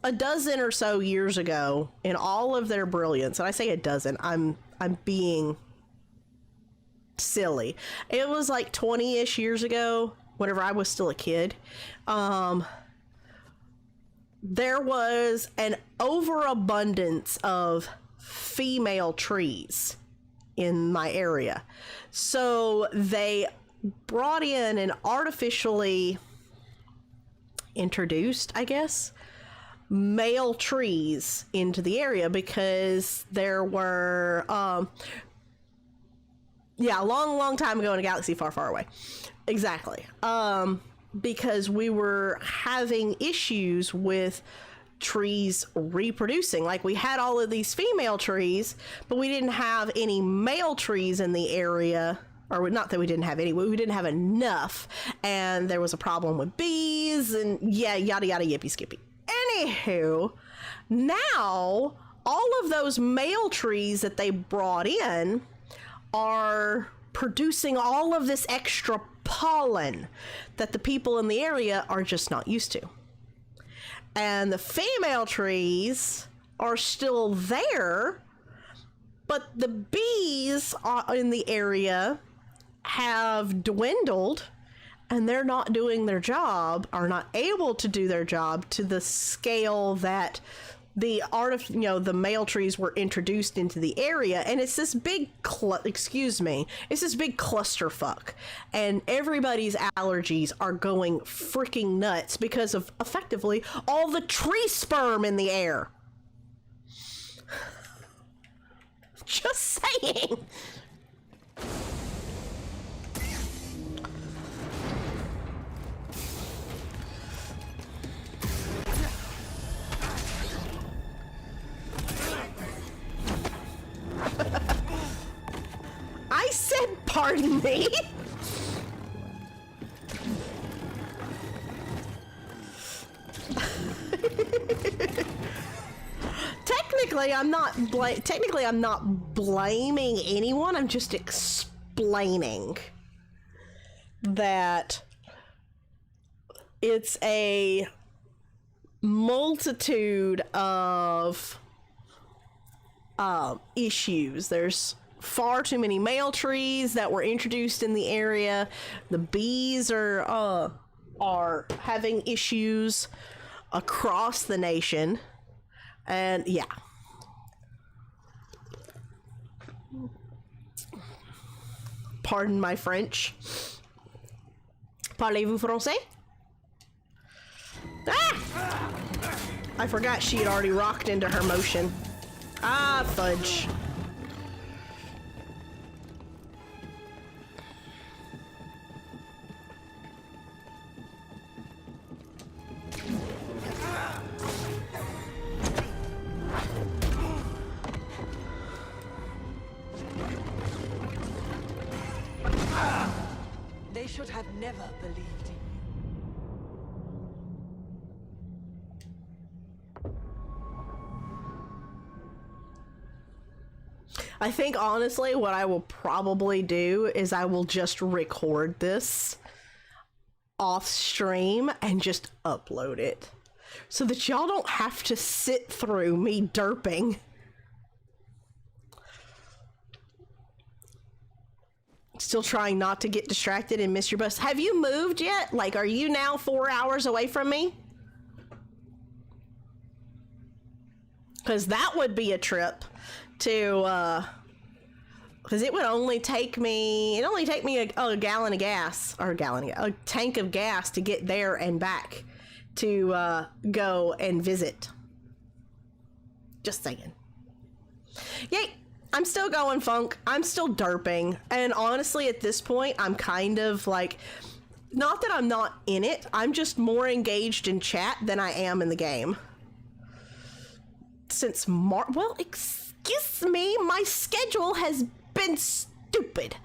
a dozen or so years ago, in all of their brilliance, and I say a dozen, I'm being silly. It was like 20-ish years ago, whenever I was still a kid. There was an overabundance of female trees in my area. So they brought in and artificially introduced, I guess, male trees into the area because there were a long time ago in a galaxy far, far away. Exactly. Because we were having issues with trees reproducing. Like, we had all of these female trees, but we didn't have any male trees in the area. Or not that we didn't have any, we didn't have enough. And there was a problem with bees and yada yada yippee skippy. Anywho, now all of those male trees that they brought in are producing all of this extra pollen that the people in the area are just not used to. And the female trees are still there, but the bees in the area have dwindled, and they're not doing their job, are not able to do their job to the scale that the the male trees were introduced into the area. And it's this big it's this big clusterfuck, and everybody's allergies are going freaking nuts because of effectively all the tree sperm in the air. Just saying. I said, pardon me. Technically, I'm not blaming anyone. I'm just explaining that it's a multitude of issues. There's far too many male trees that were introduced in the area. The bees are having issues across the nation, and yeah. Pardon my French. Parlez-vous français? Ah! I forgot she had already rocked into her motion. Ah, fudge. They should have never believed in you. I think, honestly, what I will probably do is I will just record this off stream and just upload it so that y'all don't have to sit through me derping. Still trying not to get distracted and miss your bus. Have you moved yet? Like, are you now 4 hours away from me? Because that would be a trip to because it would only take me, a gallon of gas, or a tank of gas to get there and back to go and visit. Just saying. Yay, I'm still going, Funk. I'm still derping. And honestly, at this point, I'm kind of like, not that I'm not in it, I'm just more engaged in chat than I am in the game. Since well, excuse me, my schedule has been stupid.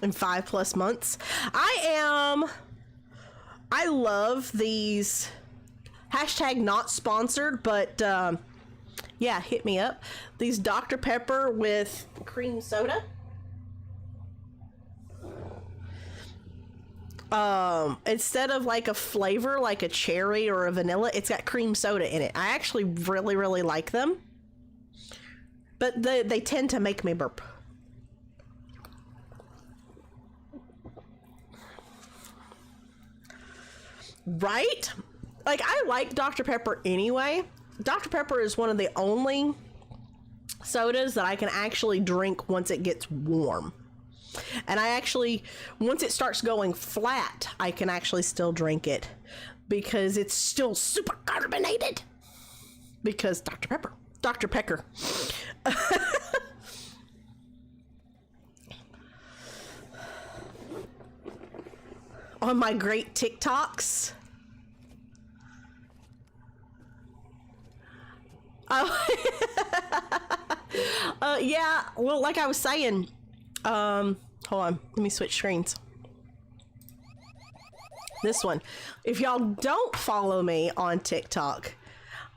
In 5+ months. I love these hashtag not sponsored, but yeah, hit me up. These Dr. Pepper with cream soda. Instead of like a flavor like a cherry or a vanilla, it's got cream soda in it. I actually really, really like them, but they tend to make me burp. Right? Like, I like Dr. Pepper anyway. Dr. Pepper is one of the only sodas that I can actually drink once it gets warm. And I actually, once it starts going flat, I can actually still drink it because it's still super carbonated. Because Dr. Pepper. Dr. Pecker. On my great TikToks. Oh. Yeah, well, like I was saying, hold on, let me switch screens. This one. If y'all don't follow me on TikTok,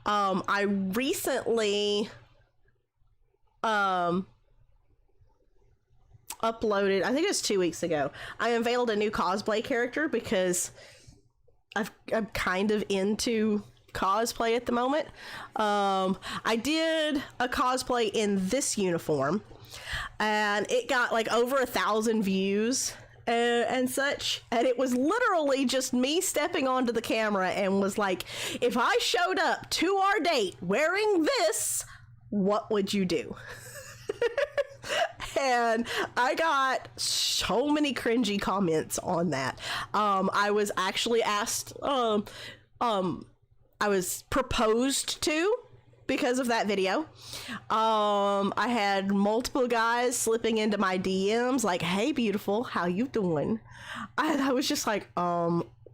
I recently uploaded, I think it was 2 weeks ago, I unveiled a new cosplay character because I'm kind of into cosplay at the moment. I did a cosplay in this uniform and it got like over 1,000 views and such, and it was literally just me stepping onto the camera and was like, if I showed up to our date wearing this, what would you do? And I got so many cringy comments on that. I was actually asked, I was proposed to because of that video. I had multiple guys slipping into my DMs like, hey, beautiful, how you doing? I was just like,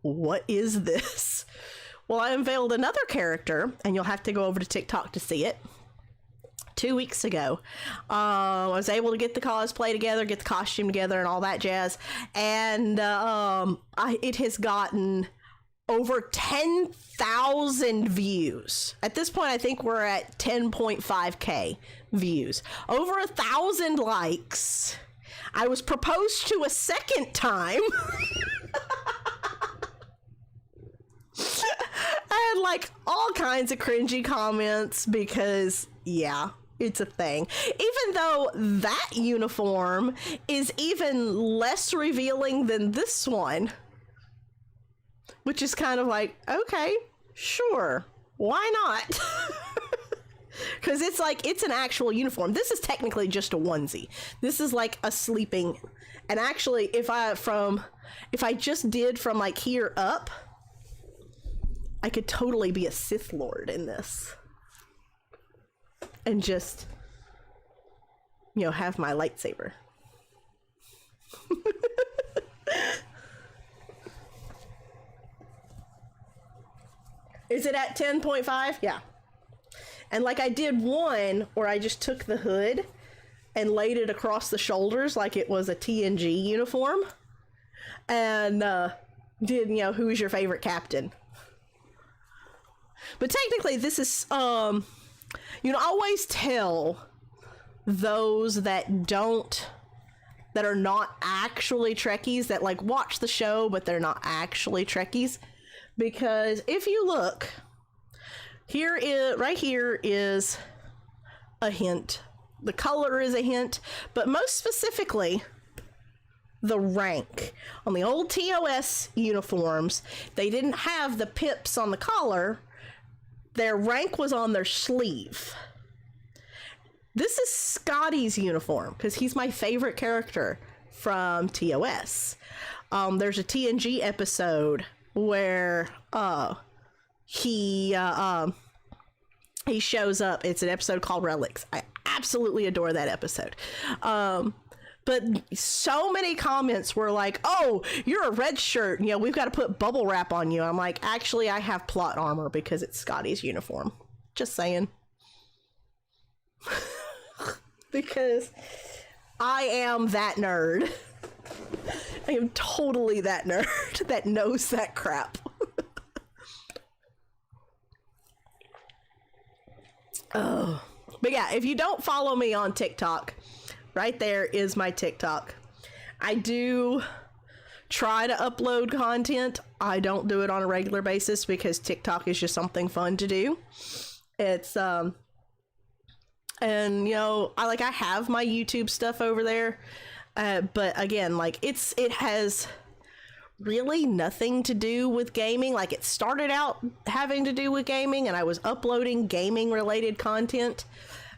what is this? Well, I unveiled another character, and you'll have to go over to TikTok to see it. 2 weeks ago, I was able to get the cosplay together, get the costume together, and all that jazz. And it has gotten over 10,000 views. At this point, I think we're at 10.5K views. Over 1,000 likes. I was proposed to a second time. I had like all kinds of cringy comments because, yeah, it's a thing. Even though that uniform is even less revealing than this one. Which is kind of like, okay, sure, why not? Because it's like, it's an actual uniform. This is technically just a onesie. This is like a sleeping. And actually, if I just did from like here up, I could totally be a Sith Lord in this. And just, you know, have my lightsaber. Is it at 10.5? Yeah. And like I did one where I just took the hood and laid it across the shoulders like it was a TNG uniform. And did, you know, who's your favorite captain? But technically this is, you know, always tell those that are not actually Trekkies, that like watch the show, but they're not actually Trekkies. Because if you look, right here is a hint. The color is a hint, but most specifically, the rank. On the old TOS uniforms, they didn't have the pips on the collar. Their rank was on their sleeve. This is Scotty's uniform because he's my favorite character from TOS. There's a TNG episode where he shows up. It's an episode called Relics. I absolutely adore that episode. But so many comments were like, oh, you're a red shirt. You know, we've got to put bubble wrap on you. I'm like, actually, I have plot armor because it's Scotty's uniform. Just saying. Because I am that nerd. I am totally that nerd that knows that crap. Oh. But yeah, if you don't follow me on TikTok, right there is my TikTok. I do try to upload content. I don't do it on a regular basis because TikTok is just something fun to do. It's and you know, I have my YouTube stuff over there, but again, like it has really nothing to do with gaming. Like, it started out having to do with gaming and I was uploading gaming related content,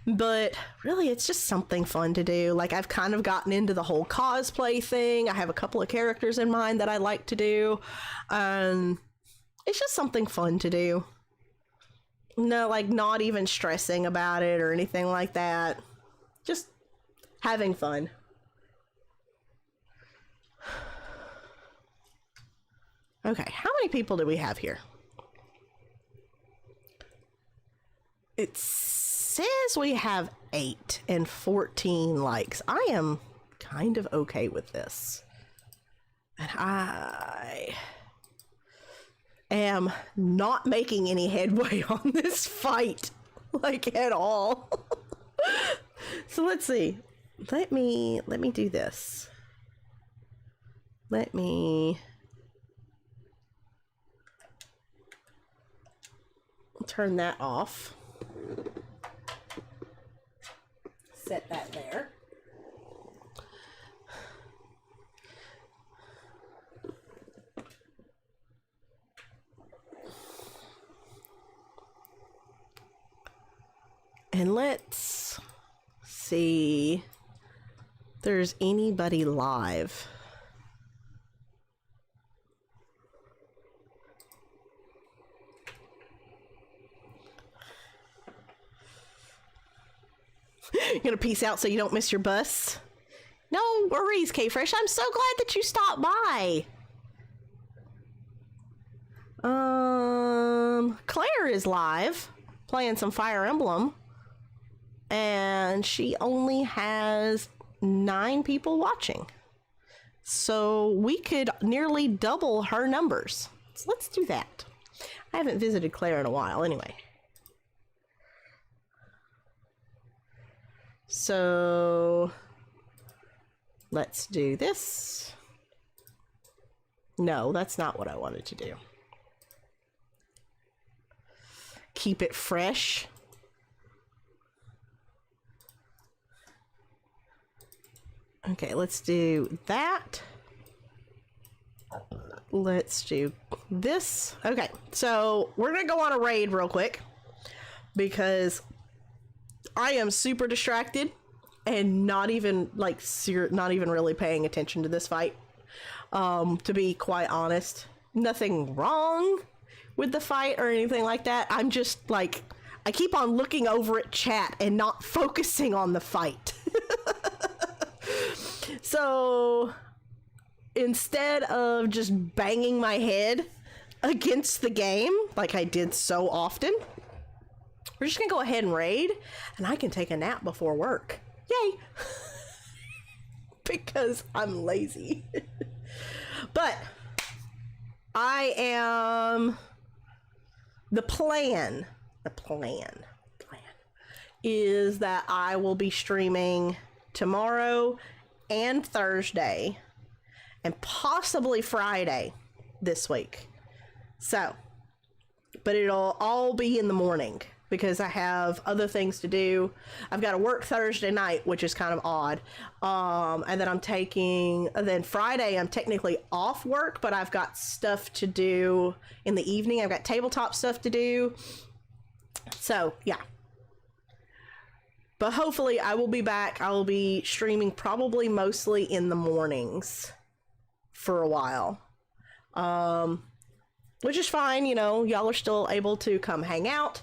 but really it's just something fun to do. Like, I've kind of gotten into the whole cosplay thing. I have a couple of characters in mind that I like to do. It's just something fun to do. No, like, not even stressing about it or anything like that. Just having fun. Okay, how many people do we have here? It says we have 8 and 14 likes. I am kind of okay with this. And I am not making any headway on this fight, like, at all. So let's see. Let me do this. Let me turn that off. Set that there. And let's see if there's anybody live. You're gonna peace out so you don't miss your bus? No worries, K-Fresh. I'm so glad that you stopped by. Claire is live playing some Fire Emblem, and she only has 9 people watching. So we could nearly double her numbers. So let's do that. I haven't visited Claire in a while anyway. So let's do this. No, that's not what I wanted to do. Keep it fresh. Okay, let's do that. Let's do this. Okay, so we're gonna go on a raid real quick because I am super distracted and not even really paying attention to this fight. To be quite honest, nothing wrong with the fight or anything like that. I'm just like, I keep on looking over at chat and not focusing on the fight. So instead of just banging my head against the game like I did so often, we're just gonna go ahead and raid, and I can take a nap before work. Yay! Because I'm lazy. But I am... The plan is that I will be streaming tomorrow and Thursday and possibly Friday this week. So, but it'll all be in the morning because I have other things to do. I've got to work Thursday night, which is kind of odd. And then Friday I'm technically off work, but I've got stuff to do in the evening. I've got tabletop stuff to do. So, yeah. But hopefully I will be back. I will be streaming probably mostly in the mornings for a while. Which is fine, you know, y'all are still able to come hang out,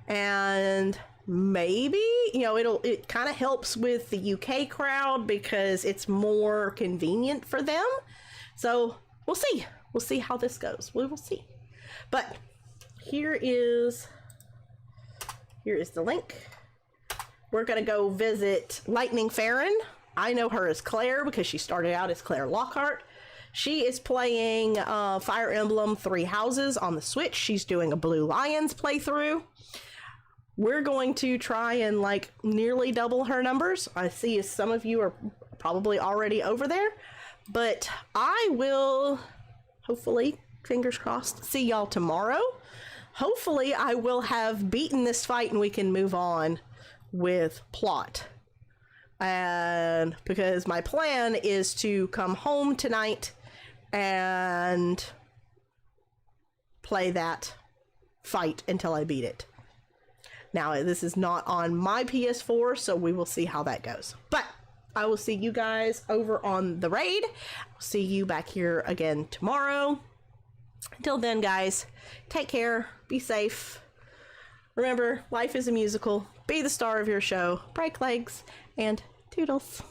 and maybe, you know, it kind of helps with the UK crowd because it's more convenient for them. So we'll see how this goes. We will see. But here is the link. We're gonna go visit Lightning Farron. I know her as Claire because she started out as Claire Lockhart. She is playing Fire Emblem Three Houses on the Switch. She's doing a Blue Lions playthrough. We're going to try and like nearly double her numbers. I see some of you are probably already over there, but I will hopefully, fingers crossed, see y'all tomorrow. Hopefully I will have beaten this fight and we can move on with plot. And because my plan is to come home tonight and play that fight until I beat it. Now, this is not on my PS4, so we will see how that goes. But I will see you guys over on the raid. I'll see you back here again tomorrow. Until then, guys, take care, be safe. Remember, life is a musical. Be the star of your show. Break legs and toodles.